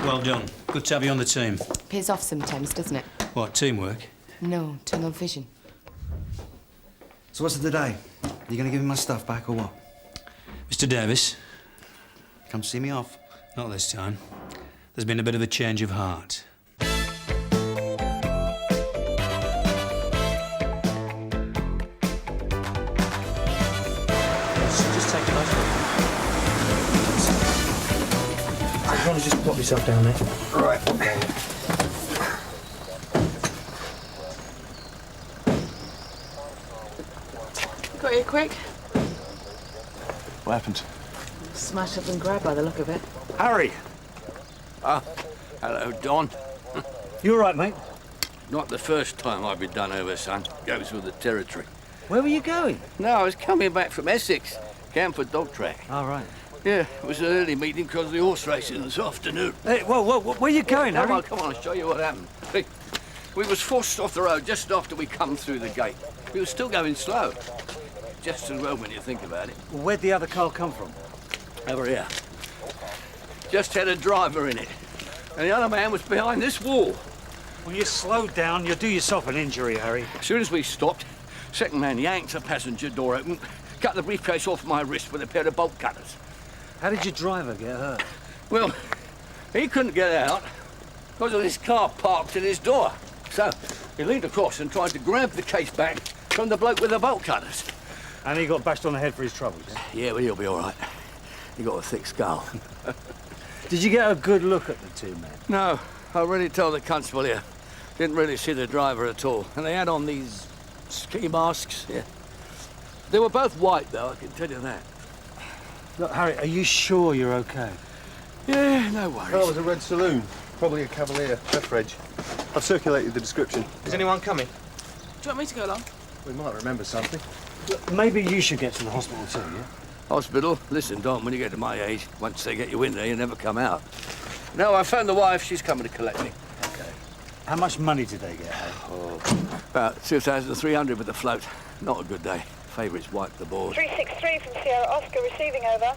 Well done. Good to have you on the team. Pays off sometimes, doesn't it? What, teamwork? No, tunnel vision. So what's it today? You gonna give me my stuff back or what? Mr. Davis. Come see me off. Not this time. There's been a bit of a change of heart. Just take a nice look. So you want to just pop yourself down there? Right. Got here quick. What happened? Smash up and grab by the look of it. Harry! Ah, hello, Don. You all right, mate? Not the first time I've been done over, son. Goes with the territory. Where were you going? No, I was coming back from Essex. Camford dog track. All right. Yeah, it was an early meeting because of the horse racing this afternoon. Hey, whoa, where are you going, Harry? Come on, I'll show you what happened. We was forced off the road just after we come through the gate. We were still going slow. Just as well when you think about it. Well, where'd the other car come from? Over here. Just had a driver in it. And the other man was behind this wall. Well, you slow down, you'll do yourself an injury, Harry. As soon as we stopped, second man yanked the passenger door open, cut the briefcase off my wrist with a pair of bolt cutters. How did your driver get hurt? Well, he couldn't get out because of this car parked at his door. So he leaned across and tried to grab the case back from the bloke with the bolt cutters. And he got bashed on the head for his troubles, eh? Yeah, well, he'll be all right. He got a thick skull. Did you get a good look at the two men? No, I really told the constable here. Didn't really see the driver at all. And they had on these ski masks, yeah. They were both white, though, I can tell you that. Look, Harry, are you sure you're okay? Yeah, no worries. Car was a red saloon, probably a Cavalier, left reg. I've circulated the description. Is anyone coming? Do you want me to go along? We might remember something. Look, maybe you should get to the hospital too, yeah? Hospital? Listen, Don, when you get to my age, once they get you in there, you never come out. No, I found the wife. She's coming to collect me. Okay. How much money did they get, Harry? Oh, about 2,300 with the float. Not a good day. Favourites wiped the board. 363 from Sierra Oscar receiving over.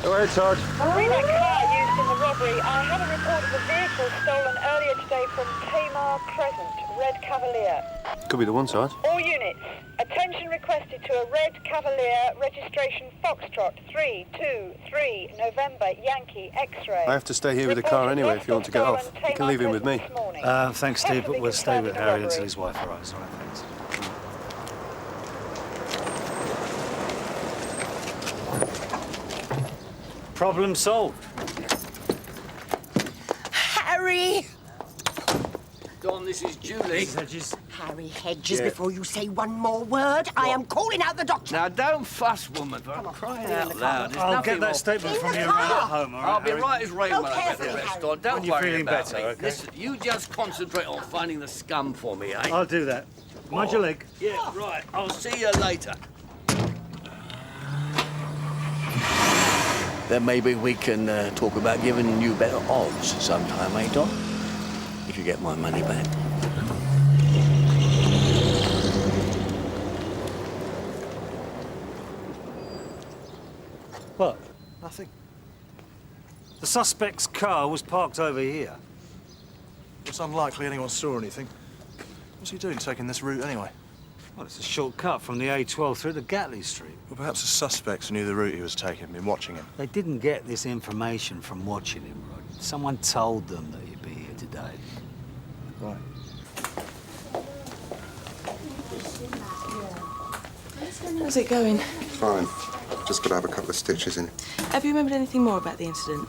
Go ahead, Sarge. Re that car used in the robbery. I have a report of a vehicle stolen earlier today from Tamar Crescent, Red Cavalier. Could be the one, Sarge. All units, attention requested to a Red Cavalier, registration Foxtrot 323 November Yankee X-ray. I have to stay here with the car anyway if you want to get off. You can leave him with me. Thanks, Steve, but we'll stay with Harry until his wife arrives. All right, thanks. Problem solved. Harry! Don, this is Julie. Harry Hedges, before you say one more word, I am calling out the doctor. Now, don't fuss, woman, for crying out loud. There's I'll nothing get that more- statement from you the around car. at home, all right, I'll be Harry? right as rain when I get the carefully, rest, Don. Don't When you're worry feeling about better, me. okay? Listen, you just concentrate on finding the scum for me, eh? I'll do that. Mind your leg. Yeah, right. I'll see you later. Then maybe we can talk about giving you better odds sometime, eh, Don? If you get my money back. What? Nothing. The suspect's car was parked over here. It's unlikely anyone saw anything. What's he doing taking this route anyway? Well, it's a shortcut from the A12 through to Gatley Street. Well, perhaps the suspects knew the route he was taking, been watching him. They didn't get this information from watching him, Rod. Someone told them that he'd be here today. Right. How's it going? Fine. Just got to have a couple of stitches in. Have you remembered anything more about the incident?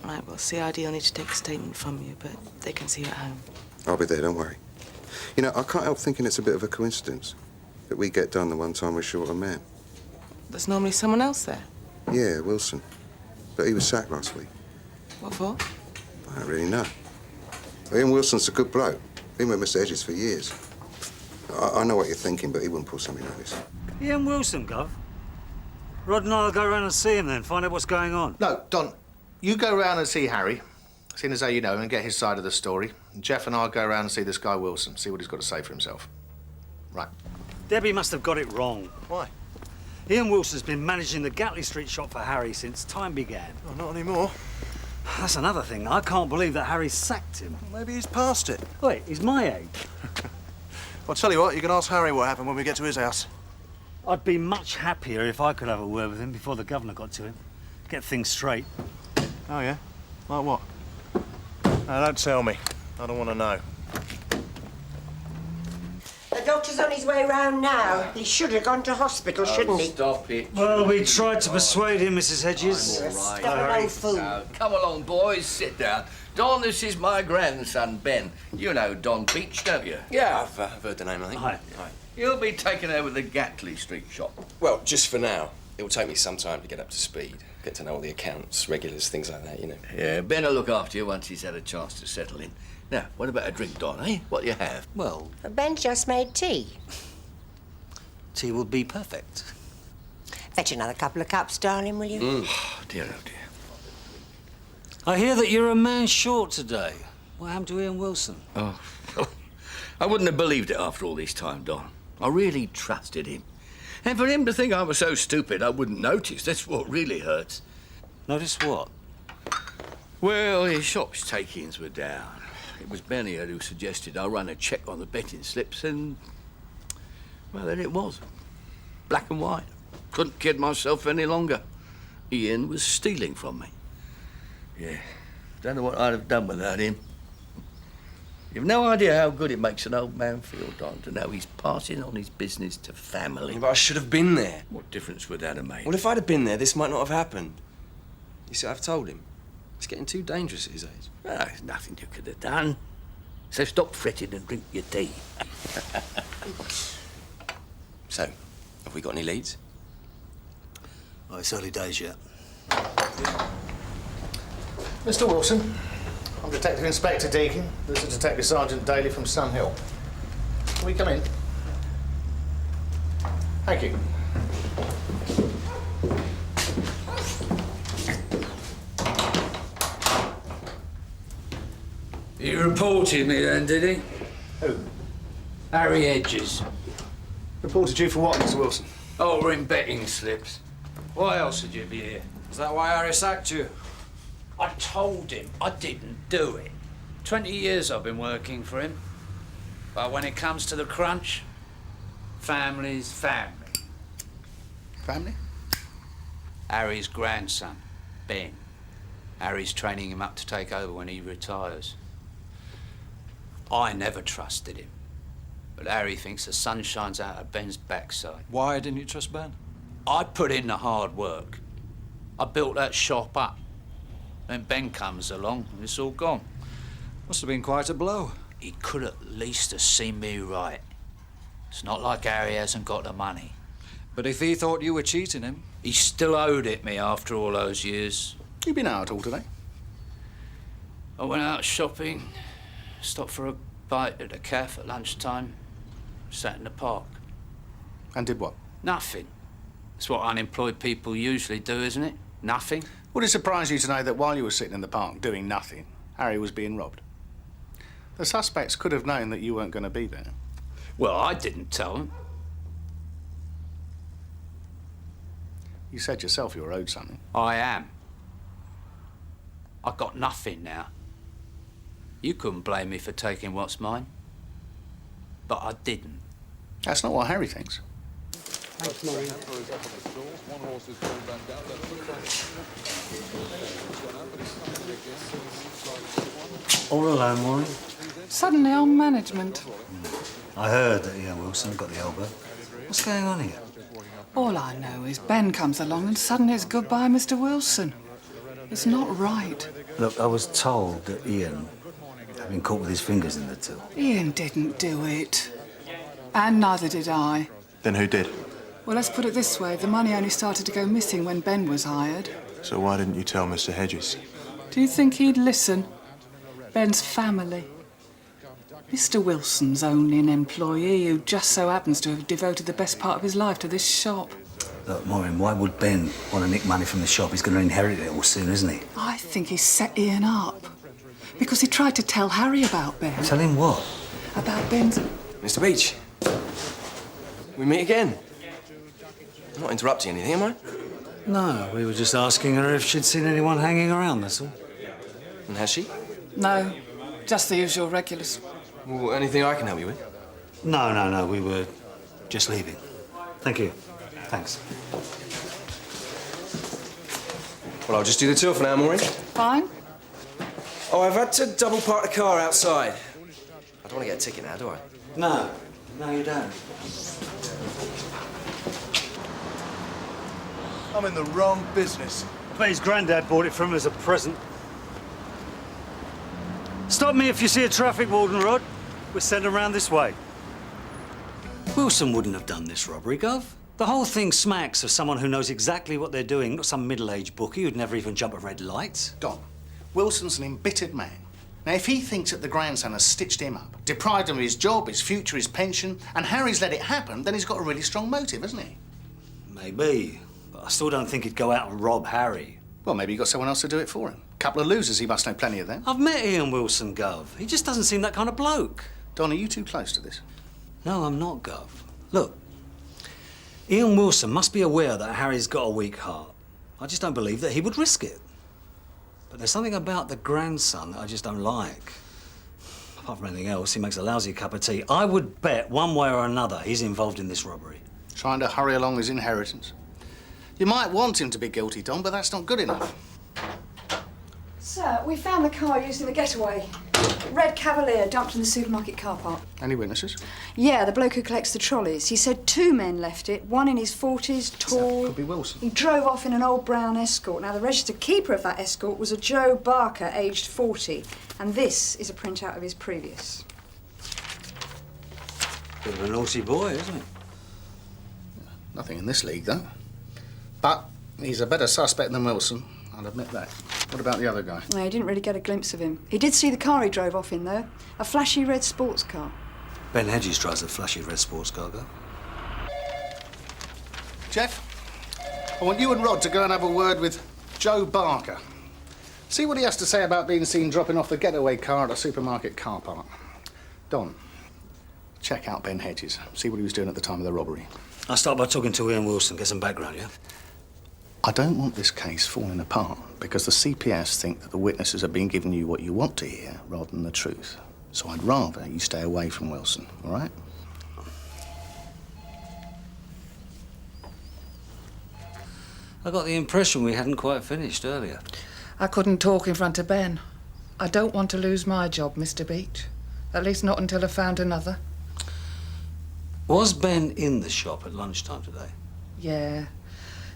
Right, well, CID will need to take a statement from you, but they can see you at home. I'll be there, don't worry. You know, I can't help thinking it's a bit of a coincidence that we get done the one time we're short a man. There's normally someone else there. Yeah, Wilson. But he was sacked last week. What for? I don't really know. Ian Wilson's a good bloke. Been with Mr. Hedges for years. I know what you're thinking, but he wouldn't pull something like this. Ian Wilson, Gov. Rod and I'll go round and see him then, find out what's going on. No, Don, you go round and see Harry, seeing as how you know him, and get his side of the story. And Jeff and I'll go round and see this guy Wilson, see what he's got to say for himself. Right. Debbie must have got it wrong. Why? Ian Wilson's been managing the Gatley Street shop for Harry since time began. Oh, not anymore. That's another thing. I can't believe that Harry sacked him. Well, maybe he's past it. Wait, he's my age. I'll tell you what, you can ask Harry what happened when we get to his house. I'd be much happier if I could have a word with him before the governor got to him. Get things straight. Oh, yeah? Like what? No, don't tell me. I don't want to know. The doctor's on his way round now. He should have gone to hospital, shouldn't he? Stop it. Well, we tried to persuade him, Mrs. Hedges. I'm all right. Stop no fool. Now, come along, boys. Sit down. Don, this is my grandson, Ben. You know Don Beech, don't you? Yeah, I've heard the name, I think. Hi. You'll be taking over the Gatley Street shop. Well, just for now. It will take me some time to get up to speed. Get to know all the accounts, regulars, things like that, you know. Yeah, Ben will look after you once he's had a chance to settle in. Now, what about a drink, Don, eh? What do you have? Well, Ben's just made tea. tea will be perfect. Fetch another couple of cups, darling, will you? Oh, dear, oh, dear. I hear that you're a man short today. What happened to Ian Wilson? Oh, I wouldn't have believed it after all this time, Don. I really trusted him. And for him to think I was so stupid I wouldn't notice, that's what really hurts. Notice what? Well, his shop's takings were down. It was Benny who suggested I run a check on the betting slips, and well, there it was. Black and white. Couldn't kid myself any longer. Ian was stealing from me. Yeah, don't know what I'd have done without him. You've no idea how good it makes an old man feel, Don, to know he's passing on his business to family. Yeah, but I should have been there. What difference would that have made? Well, if I'd have been there, this might not have happened. You see, I've told him. It's getting too dangerous at his age. Well, there's nothing you could have done. So stop fretting and drink your tea. So, have we got any leads? Oh, it's early days yet. Mr. Wilson, I'm Detective Inspector Deakin. This is Detective Sergeant Daly from Sunhill. Can we come in? Thank you. He reported me then, did he? Who? Harry Hedges. Reported you for what, Mr. Wilson? Altering betting slips. Why else would you be here? Is that why Harry sacked you? I told him I didn't do it. 20 years I've been working for him. But when it comes to the crunch, family's family. Family? Harry's grandson, Ben. Harry's training him up to take over when he retires. I never trusted him. But Harry thinks the sun shines out of Ben's backside. Why didn't you trust Ben? I put in the hard work. I built that shop up. Then Ben comes along and it's all gone. Must have been quite a blow. He could at least have seen me right. It's not like Harry hasn't got the money. But if he thought you were cheating him... He still owed it me after all those years. You been out at all today? I went out shopping, stopped for a bite at a cafe at lunchtime, sat in the park. And did what? Nothing. It's what unemployed people usually do, isn't it? Nothing. Would it surprise you to know that while you were sitting in the park doing nothing, Harry was being robbed? The suspects could have known that you weren't going to be there. Well, I didn't tell them. You said yourself you were owed something. I am. I got nothing now. You couldn't blame me for taking what's mine. But I didn't. That's not what Harry thinks. All alone, Maureen? Suddenly on management. I heard that Ian Wilson got the elbow. What's going on here? All I know is Ben comes along and suddenly it's goodbye, Mr. Wilson. It's not right. Look, I was told that Ian had been caught with his fingers in the till. Ian didn't do it. And neither did I. Then who did? Well, let's put it this way. The money only started to go missing when Ben was hired. So why didn't you tell Mr. Hedges? Do you think he'd listen? Ben's family. Mr. Wilson's only an employee who just so happens to have devoted the best part of his life to this shop. Look, Maureen, why would Ben want to nick money from the shop? He's going to inherit it all soon, isn't he? I think he set Ian up. Because he tried to tell Harry about Ben. Tell him what? About Ben's... Mr. Beech, we meet again. I'm not interrupting anything, am I? No, we were just asking her if she'd seen anyone hanging around, that's all. And has she? No, just the usual regulars. Well, anything I can help you with? No, we were just leaving. Thank you. Thanks. Well, I'll just do the tour for now, Maureen. Fine. Oh, I've had to double park the car outside. I don't want to get a ticket now, do I? No, you don't. I'm in the wrong business. I bet his granddad bought it from him as a present. Stop me if you see a traffic warden, Rod. We'll send him round this way. Wilson wouldn't have done this robbery, Gov. The whole thing smacks of someone who knows exactly what they're doing, not some middle-aged bookie who'd never even jump a red light. Don, Wilson's an embittered man. Now, if he thinks that the grandson has stitched him up, deprived him of his job, his future, his pension, and Harry's let it happen, then he's got a really strong motive, hasn't he? Maybe, but I still don't think he'd go out and rob Harry. Well, maybe he got someone else to do it for him. Couple of losers, he must know plenty of them. I've met Ian Wilson, Gov. He just doesn't seem that kind of bloke. Don, are you too close to this? No, I'm not, Gov. Look, Ian Wilson must be aware that Harry's got a weak heart. I just don't believe that he would risk it. But there's something about the grandson that I just don't like. Apart from anything else, he makes a lousy cup of tea. I would bet one way or another he's involved in this robbery. Trying to hurry along his inheritance. You might want him to be guilty, Don, but that's not good enough. Sir, we found the car used in the getaway. Red Cavalier dumped in the supermarket car park. Any witnesses? Yeah, the bloke who collects the trolleys. He said 2 men left it, one in his 40s, tall. Could be Wilson. He drove off in an old brown Escort. Now, the registered keeper of that Escort was a Joe Barker, aged 40. And this is a printout of his previous. Bit of a naughty boy, isn't he? Nothing in this league, though. But he's a better suspect than Wilson. I'll admit that. What about the other guy? No, he didn't really get a glimpse of him. He did see the car he drove off in, though. A flashy red sports car. Ben Hedges drives a flashy red sports car, Gov. Jeff, I want you and Rod to go and have a word with Joe Barker. See what he has to say about being seen dropping off the getaway car at a supermarket car park. Don, check out Ben Hedges. See what he was doing at the time of the robbery. I'll start by talking to Ian Wilson, get some background, yeah? I don't want this case falling apart because the CPS think that the witnesses are being given you what you want to hear rather than the truth. So I'd rather you stay away from Wilson, all right? I got the impression we hadn't quite finished earlier. I couldn't talk in front of Ben. I don't want to lose my job, Mr. Beech. At least not until I've found another. Was Ben in the shop at lunchtime today? Yeah.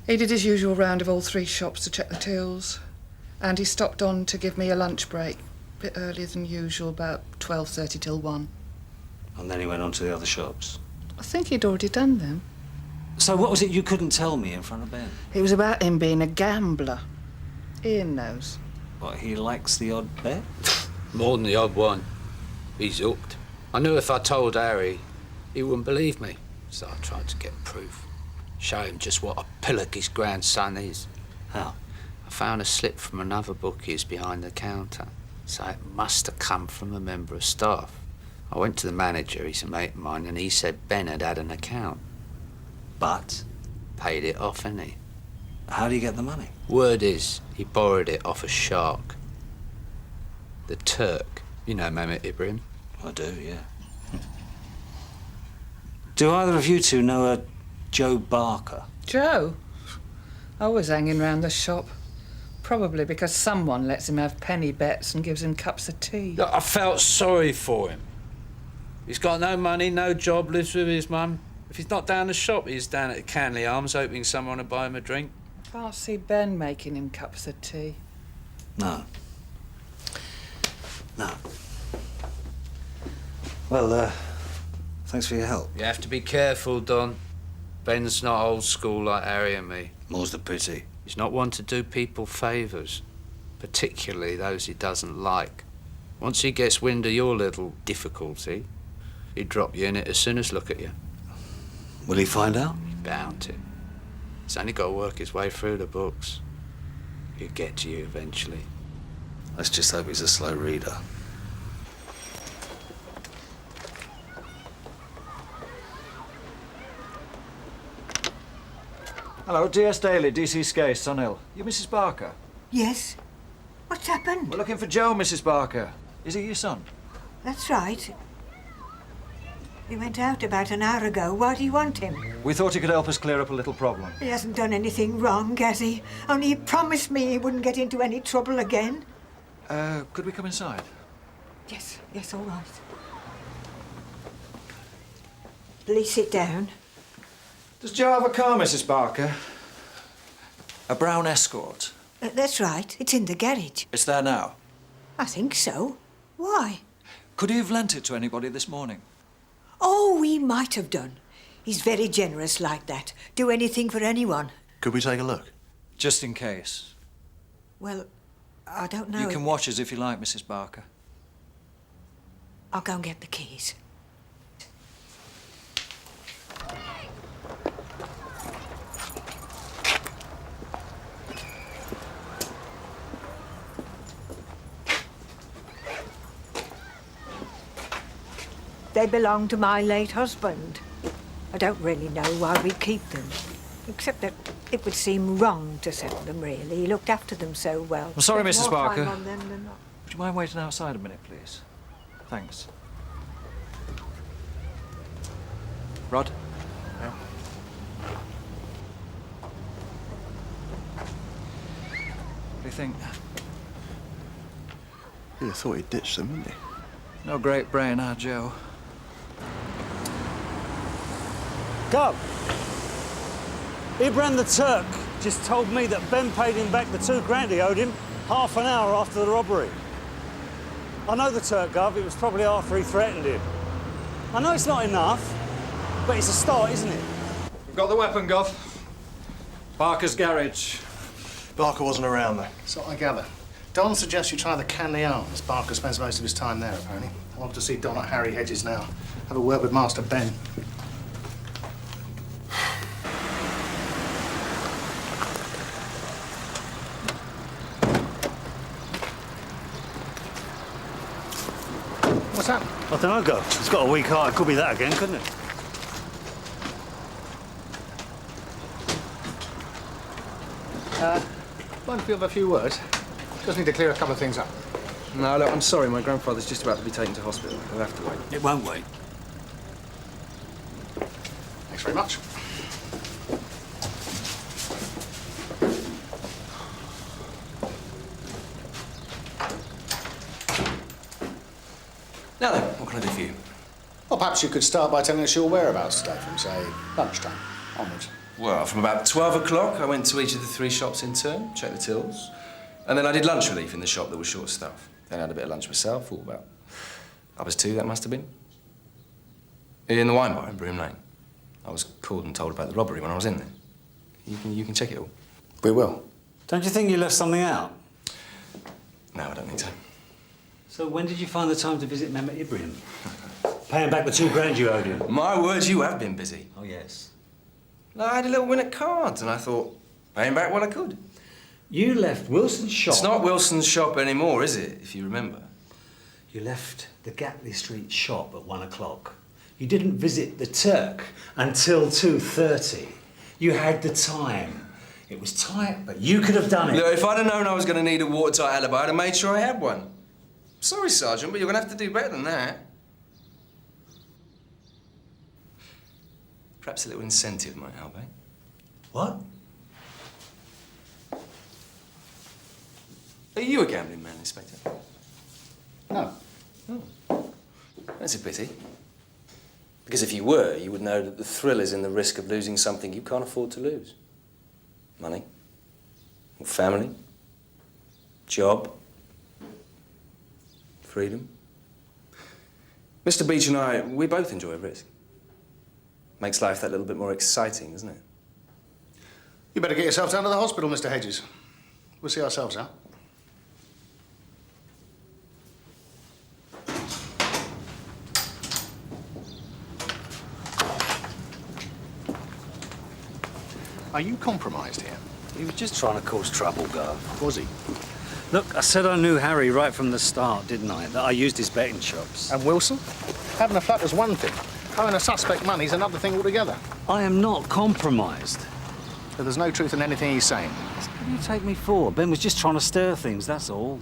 He did his usual round of all 3 shops to check the tills. And he stopped on to give me a lunch break. A bit earlier than usual, about 12:30 till 1. And then he went on to the other shops. I think he'd already done them. So what was it you couldn't tell me in front of Ben? It was about him being a gambler. Ian knows. What, he likes the odd bet? More than the odd one. He's hooked. I knew if I told Harry, he wouldn't believe me. So I tried to get proof. Show him just what a pillock his grandson is. How? I found a slip from another bookie's behind the counter. So it must have come from a member of staff. I went to the manager, he's a mate of mine, and he said Ben had an account. But? Paid it off, innit? he? How do you get the money? Word is, he borrowed it off a shark. The Turk. You know Mehmet Ibrahim? I do, yeah. Do either of you two know a Joe Barker? Joe? Always hanging round the shop. Probably because someone lets him have penny bets and gives him cups of tea. Look, I felt sorry for him. He's got no money, no job, lives with his mum. If he's not down the shop, he's down at the Canley Arms hoping someone will buy him a drink. Can't see Ben making him cups of tea. No. No. Well, thanks for your help. You have to be careful, Don. Ben's not old school like Harry and me. More's the pity. He's not one to do people favours, particularly those he doesn't like. Once he gets wind of your little difficulty, he'd drop you in it as soon as look at you. Will he find out? He's bound to. He's only got to work his way through the books. He'll get to you eventually. Let's just hope he's a slow reader. Hello, DS Daily, DC Skase, Sunhill. You Mrs. Barker? Yes? What's happened? We're looking for Joe, Mrs. Barker. Is he your son? That's right. He went out about an hour ago. Why do you want him? We thought he could help us clear up a little problem. He hasn't done anything wrong, has he? Only he promised me he wouldn't get into any trouble again. Could we come inside? Yes, all right. Please sit down. Does Joe have a car, Mrs. Barker? A brown Escort? That's right. It's in the garage. It's there now. I think so. Why? Could he have lent it to anybody this morning? Oh, he might have done. He's very generous like that. Do anything for anyone. Could we take a look? Just in case. Well, I don't know. You can watch us if you like, Mrs. Barker. I'll go and get the keys. They belong to my late husband. I don't really know why we keep them, except that it would seem wrong to sell them, really. He looked after them so well. I'm sorry, Spent Mrs. more Barker. time on them than not. Would you mind waiting outside a minute, please? Thanks. Rod? Yeah. What do you think? You'd have thought he'd ditched them, wouldn't he? No great brain, our Joe. Go! Ibrahim the Turk just told me that Ben paid him back the £2,000 he owed him half an hour after the robbery. I know the Turk, Gov. It was probably after he threatened him. I know it's not enough, but it's a start, isn't it? We've got the weapon, Gov. Barker's garage. Barker wasn't around, though. So I gather. Don suggests you try the Canley Arms. Barker spends most of his time there, apparently. I want to see Don at Harry Hedges now. Have a word with Master Ben. What's that? I don't know, Gov. It's got a weak heart. It could be that again, couldn't it? Mind if we have a few words? Just need to clear a couple of things up. No, look, I'm sorry. My grandfather's just about to be taken to hospital. He'll have to wait. It won't wait. Thanks very much. Now then, what can I do for you? Well, perhaps you could start by telling us your whereabouts today from, say, lunchtime onwards. Well, from about 12 o'clock, I went to each of the 3 shops in turn, checked the tills. And then I did lunch relief in the shop that was short staff. Then I had a bit of lunch myself, all about 2:30, that must have been. In the wine bar in Broom Lane. I was called and told about the robbery when I was in there. You can check it all. We will. Don't you think you left something out? No, I don't think so. So when did you find the time to visit Mehmet Ibrahim? Paying back the £2,000 you owed him. My word, you have been busy. Oh, yes. No, I had a little win at cards, and I thought, paying back what I could. You left Wilson's shop. It's not Wilson's shop anymore, is it, if you remember? You left the Gatley Street shop at 1 o'clock. You didn't visit the Turk until 2:30. You had the time. It was tight, but you could have done it. Look, if I'd have known I was going to need a watertight alibi, I'd have made sure I had one. Sorry, Sergeant, but you're going to have to do better than that. Perhaps a little incentive might help, eh? What? Are you a gambling man, Inspector? No. Oh. That's a pity. Because if you were, you would know that the thrill is in the risk of losing something you can't afford to lose. Money. Or family. Job. Freedom. Mr. Beech and I, we both enjoy risk. Makes life that little bit more exciting, doesn't it? You better get yourself down to the hospital, Mr. Hedges. We'll see ourselves out. Are you compromised here? He was just trying to cause trouble, Garf. Was he? Look, I said I knew Harry right from the start, didn't I? That I used his betting shops. And Wilson? Having a flat is one thing. Owing a suspect money's another thing altogether. I am not compromised. So there's no truth in anything he's saying. What do you take me for? Ben was just trying to stir things, that's all.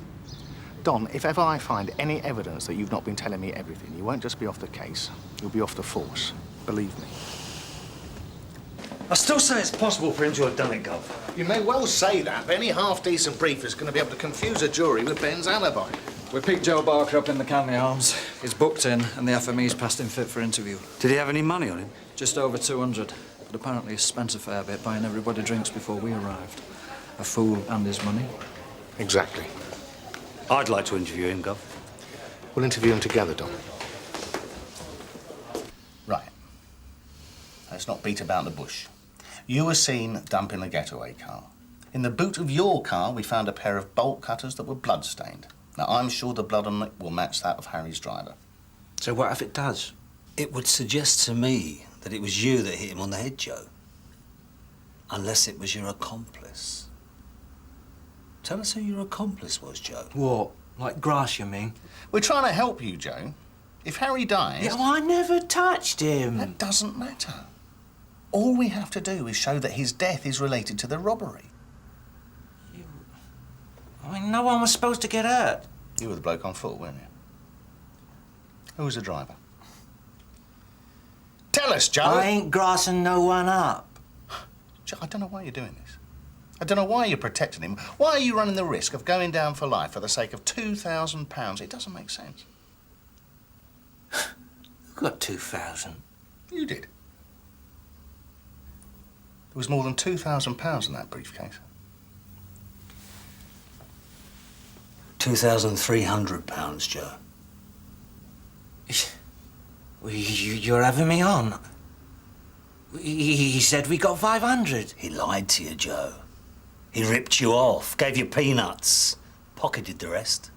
Don, if ever I find any evidence that you've not been telling me everything, you won't just be off the case, you'll be off the force. Believe me. I still say it's possible for him to have done it, Gov. You may well say that, but any half-decent brief is going to be able to confuse a jury with Ben's alibi. We picked Joe Barker up in the Canley Arms. He's booked in, and the FME's passed him fit for interview. Did he have any money on him? Just over 200. But apparently he's spent a fair bit buying everybody drinks before we arrived. A fool and his money. Exactly. I'd like to interview him, Gov. We'll interview him together, Don. Right. Let's not beat about the bush. You were seen dumping a getaway car. In the boot of your car, we found a pair of bolt cutters that were blood-stained. Now, I'm sure the blood on it will match that of Harry's driver. So what if it does? It would suggest to me that it was you that hit him on the head, Joe. Unless it was your accomplice. Tell us who your accomplice was, Joe. What? Like grass, you mean? We're trying to help you, Joe. If Harry dies... Yeah, well, I never touched him. That doesn't matter. All we have to do is show that his death is related to the robbery. I mean, no one was supposed to get hurt. You were the bloke on foot, weren't you? Who was the driver? Tell us, Joe! I ain't grassing no one up. Joe, I don't know why you're doing this. I don't know why you're protecting him. Why are you running the risk of going down for life for the sake of £2,000? It doesn't make sense. Who got 2,000? You did. There was more than £2,000 in that briefcase. £2,300, Joe. Well, you're having me on. He said we got 500. He lied to you, Joe. He ripped you off, gave you peanuts, pocketed the rest.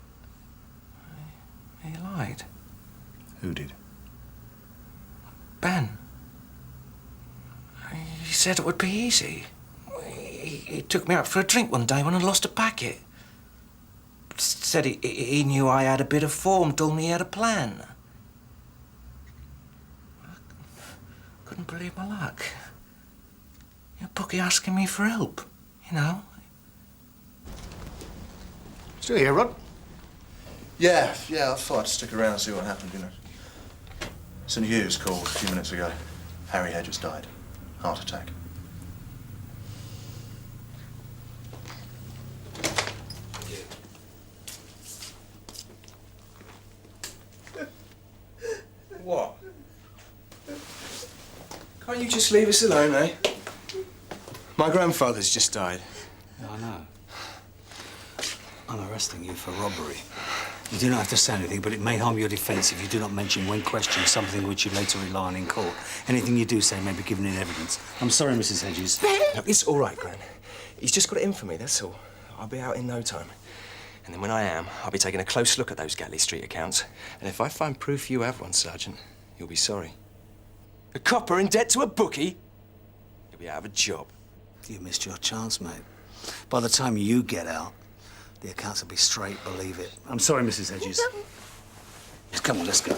He lied. Who did? Ben. He said it would be easy. He took me out for a drink one day when I lost a packet. Said he knew I had a bit of form, told me he had a plan. I couldn't believe my luck. A bookie asking me for help, you know. Still here, Rod? Yeah, I thought I'd stick around and see what happened, you know. St. Hugh's called a few minutes ago. Harry Hedges died. Heart attack. What? Can't you just leave us alone, eh? My grandfather's just died. I know. I'm arresting you for robbery. You do not have to say anything, but it may harm your defence if you do not mention when questioned something which you later rely on in court. Anything you do say may be given in evidence. I'm sorry, Mrs. Hedges. No, it's all right, Gran. He's just got it in for me, that's all. I'll be out in no time. And then when I am, I'll be taking a close look at those Gatley Street accounts. And if I find proof you have one, Sergeant, you'll be sorry. A copper in debt to a bookie? You'll be out of a job. You missed your chance, mate. By the time you get out, the accounts will be straight, believe it. I'm sorry, Mrs. Hedges. Just come on, let's go.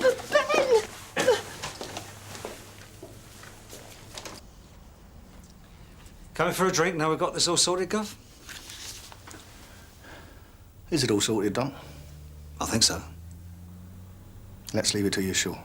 Coming for a drink now we've got this all sorted, Gov? Is it all sorted, Don? I think so. Let's leave it till you're sure.